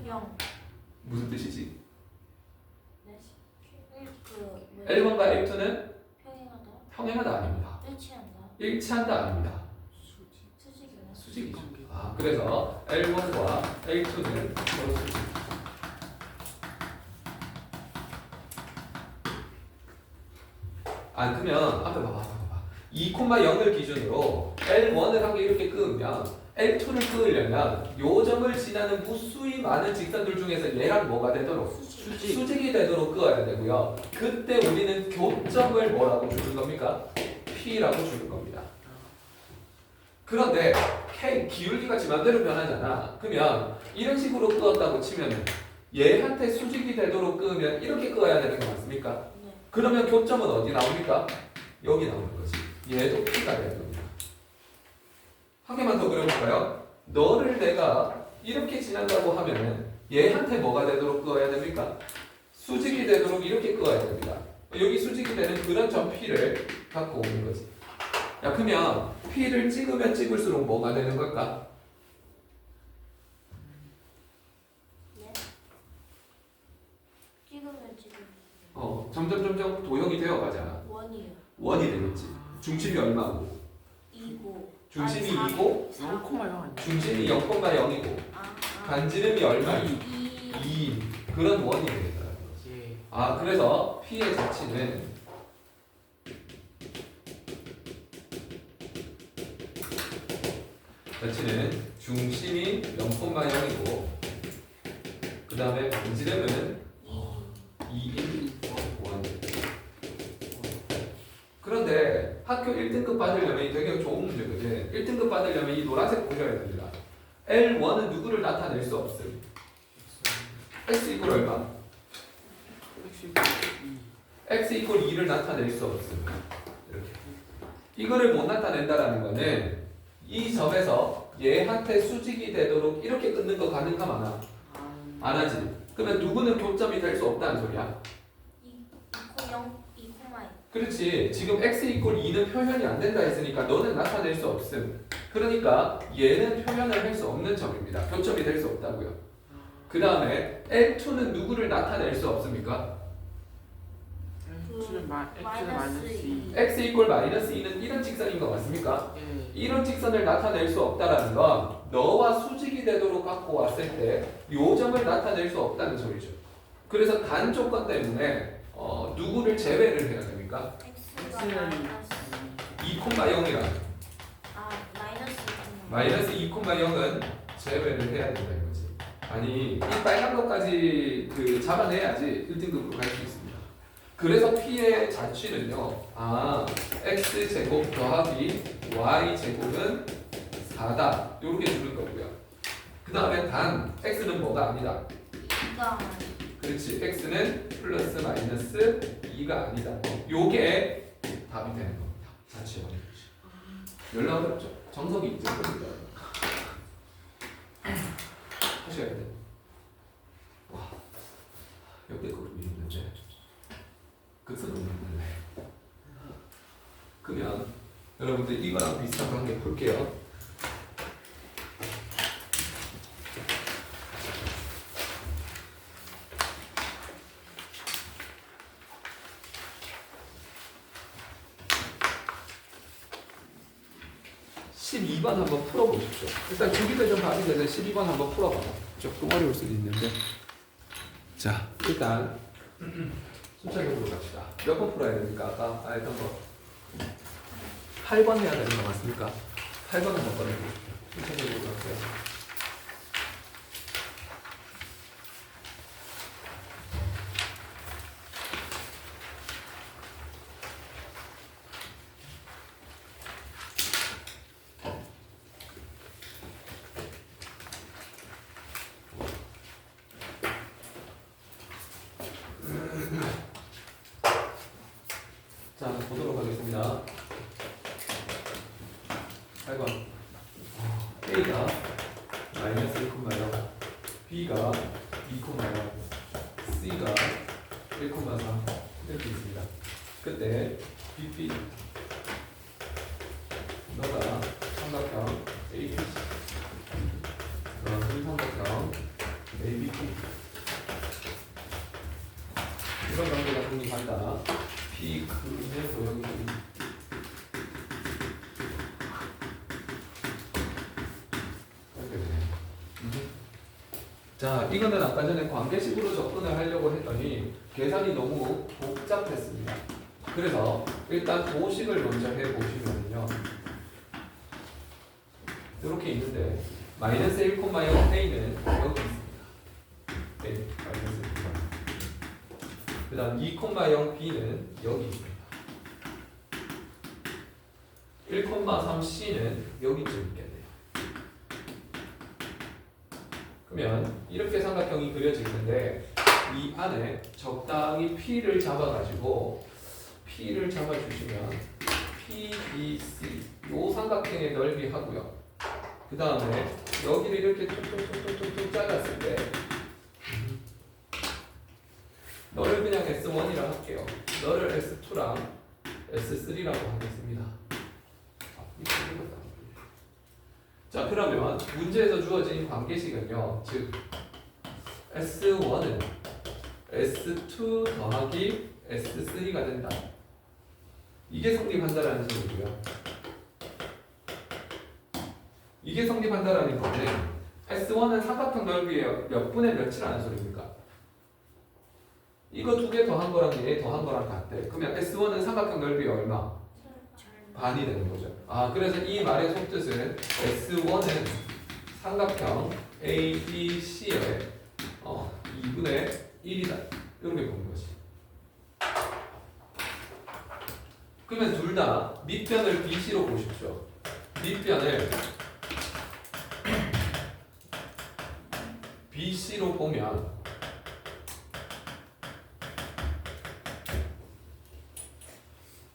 0 무슨 뜻이지? 네. 그 L1과 L2는 평행하다 평행하다 아닙니다. 일치한다 일치한다 아닙니다. 수직이나 수직이죠. 아, 그래서 L1과 L2는 서로 수직. 아, 그러면 앞에 봐봐. 2,0을 기준으로 L1을 한 개 이렇게 끄면 L2를 끄려면 요 점을 지나는 무수히 많은 직선들 중에서 얘랑 뭐가 되도록 수직이 되도록 끄어야 되고요. 그때 우리는 교점을 뭐라고 주는 겁니까? P라고 주는 겁니다. 그런데 K 기울기가 지 맘대로 변하잖아. 그러면 이런 식으로 끄었다고 치면은 얘한테 수직이 되도록 끄면 이렇게 끄어야 되는 거 맞습니까? 네. 그러면 교점은 어디 나옵니까? 여기 나오는 거지. 얘도 P가 되는 겁니다. 한 개만 더 그려볼까요? 너를 내가 이렇게 지난다고 하면은 얘한테 뭐가 되도록 끄어야 됩니까? 수직이 되도록 이렇게 끄어야 됩니다. 여기 수직이 되는 그런 점 P를 갖고 오는 거지. 야, 그러면 P를 찍으면 찍을수록 뭐가 되는 걸까? 네. 찍으면 점점 도형이 되어가잖아. 원이요 원이 되겠지. 중심이 얼마고? 2고 중심이 2고 0,0 아니야? 중심이 0,0이고 반지름이 얼마? 2. 그런 원이 되겠다는 거지. 예. 아, 그래서 P의 자취는 중심이 0,0이고 그 다음에 반지름은 2인 1. 그런데 학교 1등급 받으려면 이 되게 좋은 문제거든. 1등급 받으려면 이 노란색 보셔야 됩니다. L1은 누구를 나타낼 수 없음. X 이퀄 얼마? X 이퀄 2를 나타낼 수 없음. 이렇게. 이거를 못 나타낸다라는 거는 이 점에서 얘한테 수직이 되도록 이렇게 끊는 거 가능함 안 하나? 안 하지. 그러면 누구는 교점이 될 수 없다는 소리야. 2,0 그렇지. 지금 x 이퀄 2는 표현이 안 된다 했으니까 너는 나타낼 수 없음. 그러니까 얘는 표현을 할 수 없는 점입니다. 교점이 될 수 없다고요. 그 다음에 L2는 누구를 나타낼 수 없습니까? X는 마이너스 2 x 이퀄 마이너스 2는 이런 직선인 거 맞습니까? 예. 이런 직선을 나타낼 수 없다라는 건 너와 수직이 되도록 갖고 왔을 때 요 점을 나타낼 수 없다는 소리죠. 그래서 단 조건 때문에 누구를 제외를 해야 됩니까? x가 마이너스 2,0이라 마이너스 마이너스 2,0은 제외를 해야 된다는 거지. 아니 이 빨간 것까지 그 잡아내야지 1등급으로 갈 수 있습니다. 그래서 P의 자취는요. X제곱 더하기 Y제곱은 4다. 요렇게 주는 거고요. 그 다음에 단 X는 뭐가 아니다. 2가 그렇지. X는 플러스 마이너스 2가 아니다. 요게 답이 되는 겁니다. 자취의 원리지. 연락 어렵죠? 정석이 있죠. 하셔야 돼. 와, 역대급으로 있는데 극선으로 있는데. 그러면 여러분들 이거랑 비슷한 거 한 개 볼게요. (12번) 한번 풀어보십시오. 일단 주기도 좀 봐도 돼서 12번 한번 풀어봐봐. 조금 어려울 수도 있는데. 자, 일단 순차적으로 갑시다. 몇 번 풀어야 됩니까? 아까 했던 거 8번 해야 되는 거 맞습니까? 8번 한번 꺼내보십시오. 순차적으로 갈게요. 자, 보도록 하겠습니다. 8번. A가 마이너스 1,0, B가 2,0, C가 1,3 이렇게 있습니다. 그때 BP 너가 삼각형 ABC 삼각형 ABP 이런 관계가 성립한다. P 근의 도형이 이렇게 되네요. 자, 이거는 아까 전에 관계식으로 접근을 하려고 했더니 계산이 너무 복잡했습니다. 그래서 일단 도식을 먼저 해보시면요. 이렇게 있는데 마이너스 1,0 A는 여기 있습니다. A 마이너스 1,0. 그 다음 2,0 B는 여기 있습니다. 1,3 C는 여기쯤 있겠네요. 그러면 이렇게 삼각형이 그려질 텐데 이 안에 적당히 P를 잡아가지고 P를 잡아주시면 P, B, C 요 삼각형의 넓이 하고요. 그 다음에 여기를 이렇게 툭툭툭툭툭 잘랐을 때 너를 그냥 S1이라 할게요. 너를 S2랑 S3라고 하겠습니다. 자, 그러면 문제에서 주어진 관계식은요. 즉 S1은 S2 더하기 S3가 된다. 이게 성립한다라는 소리고요. 이게 성립한다라는 거는 S1은 삼각형 넓이의 몇 분의 몇이라는 소리입니까? 이거 두 개 더한 거랑 얘 더한 거랑 같대. 그러면 S1은 삼각형 넓이 얼마? 반이 되는 거죠. 그래서 이 말의 속뜻은 S1은 삼각형 ABC의 2분의 1이다. 이렇게 보는 거지. 그러면 둘 다 밑변을 BC로 보십시오. 밑변을 BC로 보면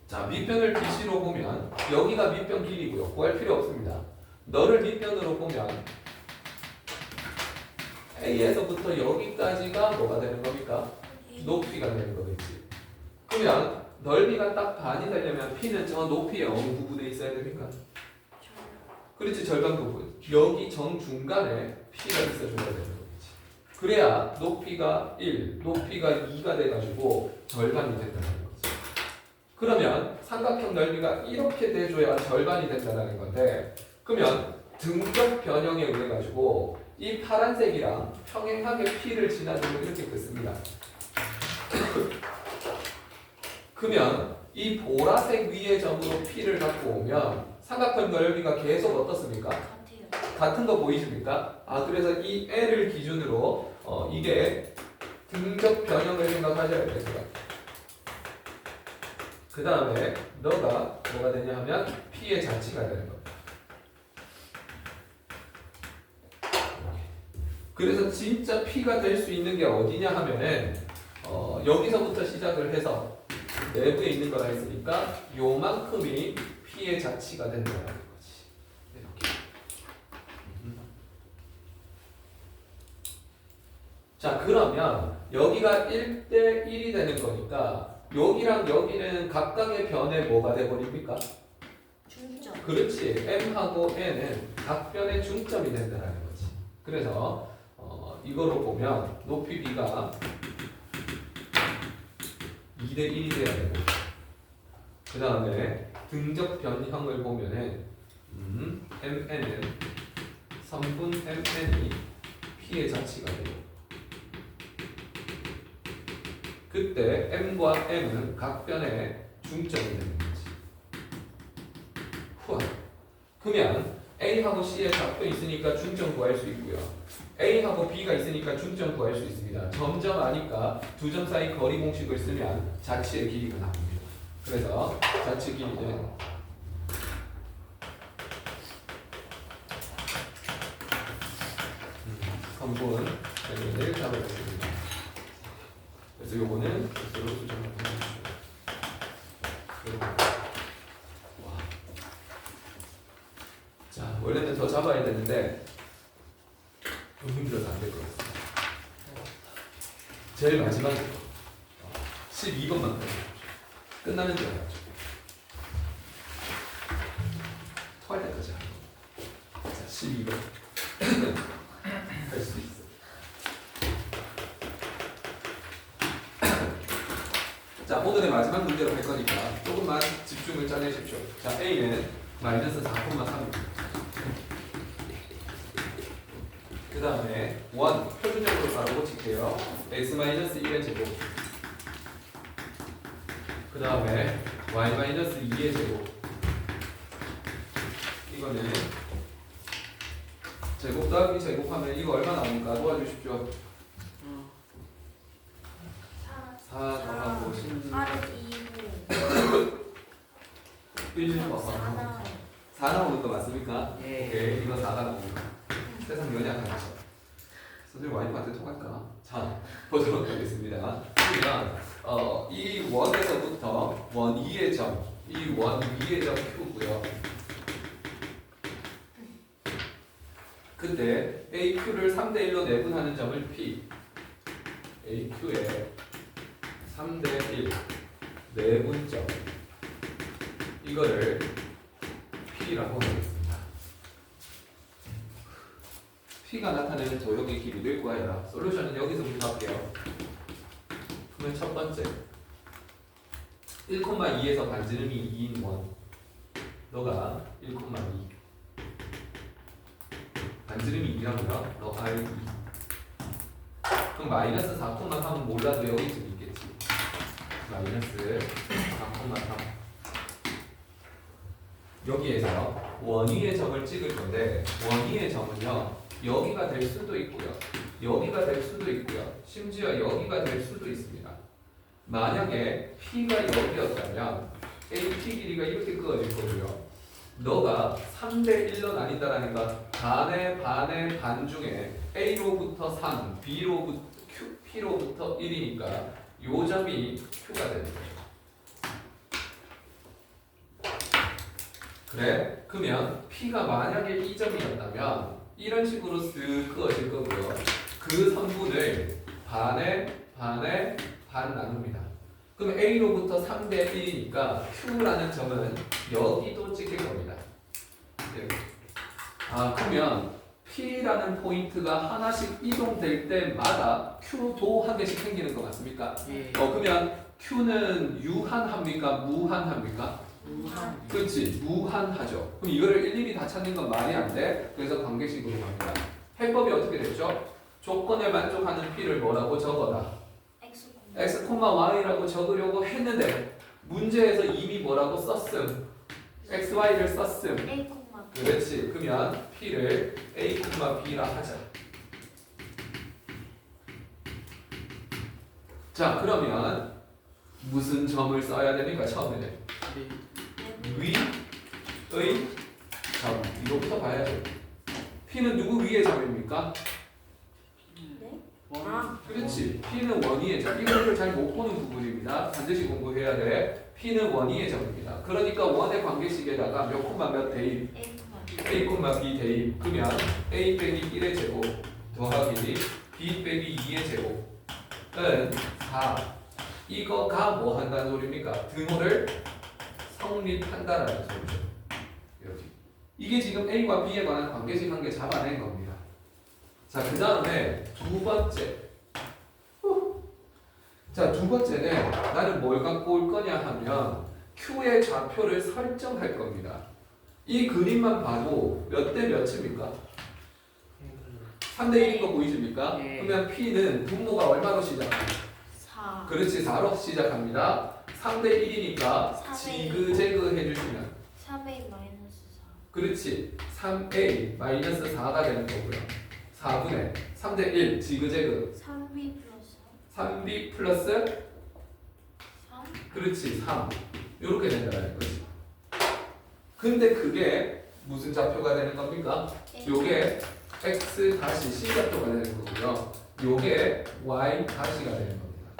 자, 밑변을 BC로 보면 여기가 밑변 길이고요. 구할 필요 없습니다. 너를 밑변으로 보면 A에서부터 여기까지가 뭐가 되는 겁니까? 높이가 되는 거겠지. 그러면 넓이가 딱 반이 되려면 P는 저 높이의 어느 부분에 있어야 됩니까? 그렇지, 절반 부분. 여기 정중간에 P가 있어줘야 되는 거겠지. 그래야 높이가 1, 높이가 2가 돼가지고 절반이 된다는 거지. 그러면 삼각형 넓이가 이렇게 돼줘야 절반이 된다는 건데, 그러면 등적 변형에 의해 가지고 이 파란색이랑 평행하게 P를 지나주면 이렇게 됐습니다. 그러면 이 보라색 위의 점으로 P를 갖고 오면 삼각형 넓이가 계속 어떻습니까? 같아요. 같은 거 보이십니까? 그래서 이 L을 기준으로 이게 등적 변형을 생각하셔야 될 것 같아요. 그 다음에 너가 뭐가 되냐 하면 P의 자치가 되는 겁니다. 그래서 진짜 P가 될 수 있는 게 어디냐 하면은 여기서부터 시작을 해서 내부에 있는 거라 했으니까 요만큼이 P의 자치가 된다는 거지. 이렇게. 자, 그러면 여기가 1대 1이 되는 거니까 여기랑 여기는 각각의 변에 뭐가 돼버립니까? 중점. 그렇지. M하고 N은 각 변의 중점이 된다는 거지. 그래서 이거로 보면 높이 B가 2대 1이 돼야 되고 그 다음에 등적 변형을 보면은 MN은 3분 MN이 P의 자치가 돼요. 그때 M과 M은 각 변의 중점이 되는 거지. 후아. 그러면 A하고 C의 각도 있으니까 중점 구할 수 있고요. A하고 B가 있으니까 중점 구할 수 있습니다. 점점 아니까 두 점 사이 거리 공식을 쓰면 자치의 길이가 나옵니다. 그래서 자치 길이는 선분 M을 잡아주십니다. 그래서 요거는 X로 수정을 해주시죠. 자, 원래는 더 잡아야 되는데 너무 힘들어서 안 될 것 같습니다. 제일 마지막에 12번만 끝나는 줄 알았죠. 토할 때까지 하는 거. 자, 12번 할 수 있어. 자, 오늘의 마지막 문제로 할 거니까 조금만 집중을 짜내십시오. 자, A는 마이너스 4,3입니다. 그 다음에 1 표준적으로 바로 고칠게요. x-1의 제곱. 그 다음에 y-2의 제곱. 이거는 제곱 더하기 제곱하면 이거 얼마 나옵니까? 도와주십시오. 4 더하고 16 1 더하고 4 나오는 거 맞습니까? 예. 오케이, 이거 4가 나옵니다. 세상 연약하죠. 선생님 와이프한테 통할까? 자, 보도록 하겠습니다. 그러면 이 원에서부터 원 2의 점, 이 원 위의 점 Q고요. 그때 AQ를 3대 1로 내분하는 점을 P, AQ의 3대 1 내분점, 이거를 P라고 하겠습니다. P가 나타내는 도형의 길이를 구하여라. 솔루션은 여기서부터 할게요. 그러면 첫 번째 1,2에서 반지름이 2인 원. 너가 1,2 반지름이 2라고요? 너 R2 그럼 마이너스 4,3은 몰라도 여기쯤 있겠지. 마이너스 4,3 여기에서 원위의 점을 찍을 건데 원위의 점은요 여기가 될 수도 있고요 여기가 될 수도 있고요 심지어 여기가 될 수도 있습니다. 만약에 P가 여기였다면 AP 길이가 이렇게 그어질 거고요 너가 3대 1로 나뉜다라는 건 반의 반의 반 중에 A로부터 3, B로부터 P로부터 1이니까 요 점이 Q가 되는 거예요. 그래? 그러면 P가 만약에 이 점이었다면 이런 식으로 쓱 그어질 거고요. 그 선분을 반에 반에 반 나눕니다. 그럼 A로부터 3대 1이니까 Q라는 점은 여기도 찍힐 겁니다. 네. 그러면 P라는 포인트가 하나씩 이동될 때마다 Q도 한 개씩 생기는 거 맞습니까? 예. 그러면 Q는 유한합니까? 무한합니까? 무한. 그렇지, 무한하죠. 그럼 이거를 일일이 다 찾는 건 말이 안 돼. 그래서 관계식으로 갑니다. 해법이 어떻게 됐죠? 조건에 만족하는 P를 뭐라고 적어라. X, x, y라고 적으려고 했는데 문제에서 이미 뭐라고 썼음? xy를 썼음. A 콤마 B. 그렇지. 그러면 p를 a, b라 하자. 자, 그러면 무슨 점을 써야 됩니까? 처음에는 네. 위의 점. 이거부터 봐야죠. p는 누구 위의 점입니까? 네? 아, 그렇지. p는 원위의 점. 이거를 잘 못 보는 부분입니다. 반드시 공부해야 돼. p는 원위의 점입니다. 그러니까 원의 관계식에다가 몇 콤마 몇 대입? A 콤마 B. a, b 대입. 그러면 a 빼기 1의 제곱 더하기 b 빼기 2의 제곱은 4. 이거가 뭐 한다는 소리입니까? 등호를 성립한다라는 소리죠. 이렇게. 이게 지금 a와 b에 관한 관계식 한 개 잡아낸 겁니다. 자, 그 다음에 두 번째. 자, 두 번째는 나는 뭘 갖고 올 거냐 하면 Q의 좌표를 설정할 겁니다. 이 그림만 봐도 몇 대 몇입니까? 3대 1인 거 보이십니까? 네. 그러면 P는 분모가 얼마로 시작합니까? 4. 그렇지, 4로 시작합니다. 3대 1이니까 3의 지그재그 해주시면 3A 마이너스 4. 그렇지, 3A 마이너스 4가 되는 거고요. 4분의 3대 1 지그재그 3B 플러스 3B 플러스 3. 그렇지 3 이렇게 된다는 거지. 근데 그게 무슨 좌표가 되는 겁니까? 요게 x 다시 c 좌표가 되는 거고요. 요게 y 다시가 되는 겁니다.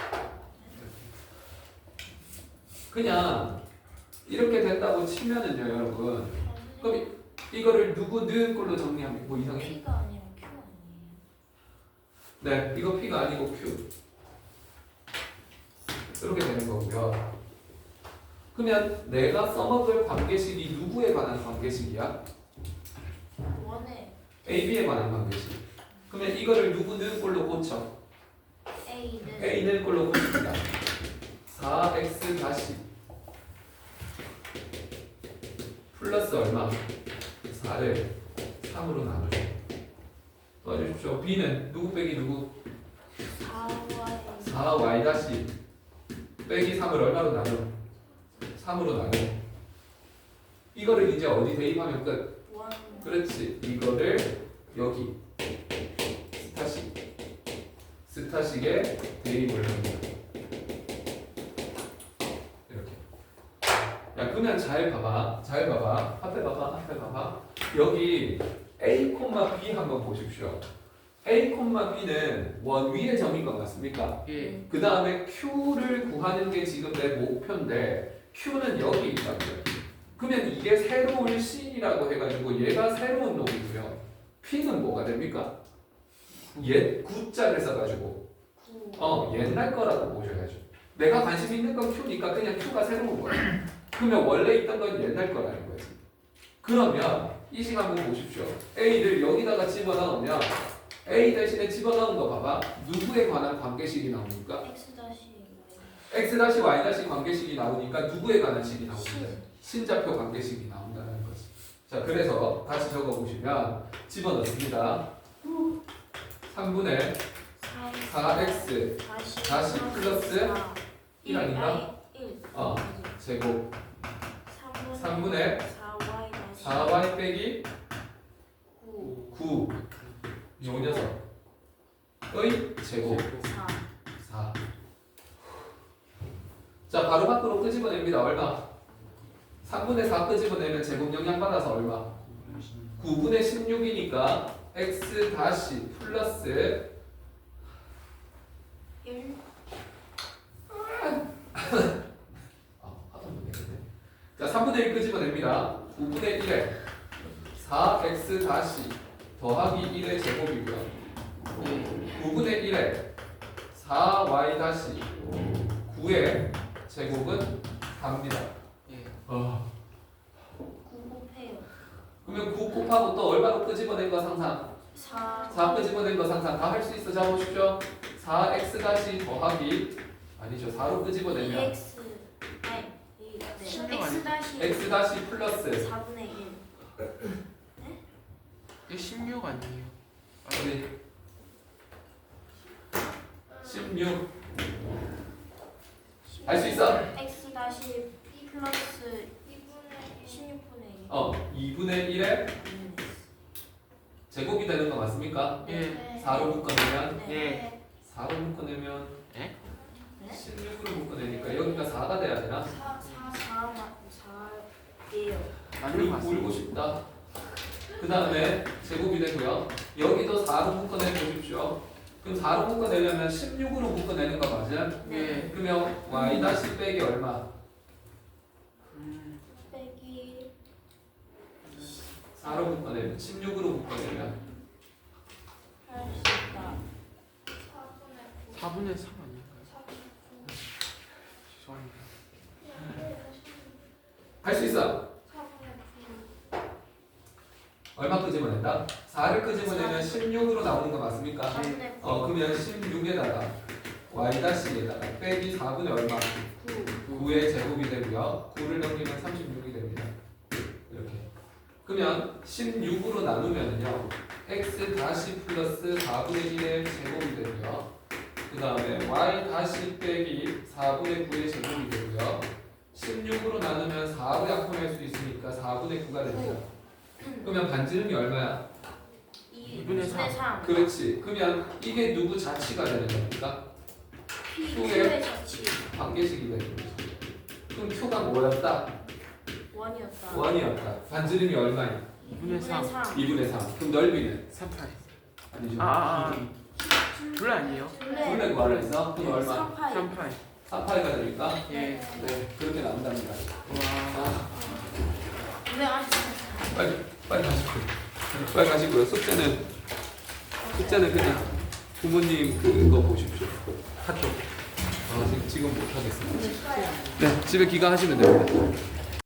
그냥 이렇게 된다고 치면은요, 여러분. 그럼 이거를 누구 넣은 걸로 정리하면 뭐 이상해? P가 아니라 Q 아니에요? 네, 이거 P가 아니고 Q. 이렇게 되는 거고요. 그러면 내가 써먹을 관계식이 누구에 관한 관계식이야? 원에 AB에 관한 관계식. 그러면 이거를 누구 넣은 걸로 고쳐? A는 A 넣은 걸로 고칩니다. 4x 다시 플러스 얼마? 4를 3으로 나누죠. 도와주십시오. B는 누구 빼기 누구? 4Y 4y 다시 빼기 3을 얼마로 나눠? 3으로 나눠. 이거를 이제 어디 대입하면 끝? 1. 그렇지. 이거를 여기 스타식에 대입을 합니다. 이렇게. 야, 그러면 잘 봐봐. 앞에 봐봐. 여기 A, B 한번 보십시오. A, B는 원 위의 점인 것 같습니까? 예. 그 다음에 Q를 구하는 게 지금 내 목표인데 Q는 여기 있다고요. 그러면 이게 새로운 C라고 해가지고 얘가 새로운 놈이고요. P는 뭐가 됩니까? 옛 구자를 써가지고 9. 옛날 거라고 보셔야죠. 내가 관심 있는 건 Q니까 그냥 Q가 새로운 거야. 그러면 원래 있던 건 옛날 거라는 거지. 그러면 이 식 한번 보십시오. A를 여기다가 집어넣으면 A 대신에 집어넣은 거 봐봐. 누구에 관한 관계식이 나옵니까? X 다시 X Y 관계식이 나오니까 누구에 관한 식이 나옵니다. 신. 신좌표 관계식이 나온다는 거지. 자, 그래서 다시 적어보시면 집어넣습니다. 3분의 4x 다시 플러스 1 아닌가? 1. 제곱 3분의 4Y 다시 4y 빼기 9. 9 요 녀석의 제곱 4. 4. 자, 바로 밖으로 끄집어냅니다. 얼마? 3분의 4 끄집어내면 제곱 영향 받아서 얼마? 9분의 16이니까 x 다시 플러스 1. 하던 분이겠네. 자, 3분의 1 끄집어냅니다. 9분의 1에 4x 다시 더하기 1의 제곱이고요. 9분의 1에 4y 다시 9의 제곱은 4입니다. 예. 9 곱해요. 그러면 9 곱하고 또 얼마로 끄집어낸 거 상상? 4. 4 끄집어낸 거 상상 다 할 수 있어. 잡아보십시오. 4x 다시 더하기 아니죠. 4로 끄집어내면 X. 아니. 네. 신경 X 다시 x 다시 플러스 4분의 1. 이게 16 아니에요? 네. 16 할 수 있어? X x 다시 플러스 16분의 2 2분의 1의 제곱이 되는 거 맞습니까? 예. 4로 묶어내면 예. 4로 묶어내면 예? 16으로 묶어내니까 여기가 4가 돼야 되나? 4예요. 맞는 거 울고 같습니다. 싶다. 그 다음에 제곱이 되고요. 여기도 4로 묶어내 보십시오. 그럼 4로 묶어내려면 16으로 묶어내는 거 맞아요? 예. 그러면 y 다시 빼기 얼마? 빼기 4로 묶어내면 16으로 묶어내면 80다. 4분의 3 아닌가요? 죄송합니다. 할 수 있어. 얼마 끄집어낸다? 4를 끄집어내면 16으로 나오는 거 맞습니까? 4분의 9 그러면 16에다가 y 다시에다가 빼기 4분의 얼마? 9의 제곱이 되고요. 9를 넘기면 36이 됩니다. 이렇게. 그러면 16으로 나누면요. x 다시 플러스 4분의 1의 제곱이 되고요. 그 다음에 y 다시 빼기 4분의 9의 제곱이 되고요. 16으로 나누면 4로 약분할 수 있으니까 4분의 9가 됩니다. 그러면 반지름이 얼마야? 2분의 3 그렇지. 그러면 이게 누구 자치가 되는 겁니까? Q의 자치 관계식이 되는 거죠. 그럼 Q가 뭐였다? 1이었다. 1이었다. 반지름이 얼마야? 2분의 3. 2분의 3. 그럼 넓이는? 3파이. 아니죠. 둘 아니에요? 둘레 구하라 했어? 그럼 얼마? 3파이 3파이. 4파이가 되니까? 예. 네, 그렇게 나온답니다. 와. 아, 네, 빨리 가시고요. 빨리 가시고요. 숙제는 그냥 부모님 그거 보십시오. 카톡. 지금 못 하겠습니다. 네, 집에 귀가하시면 됩니다.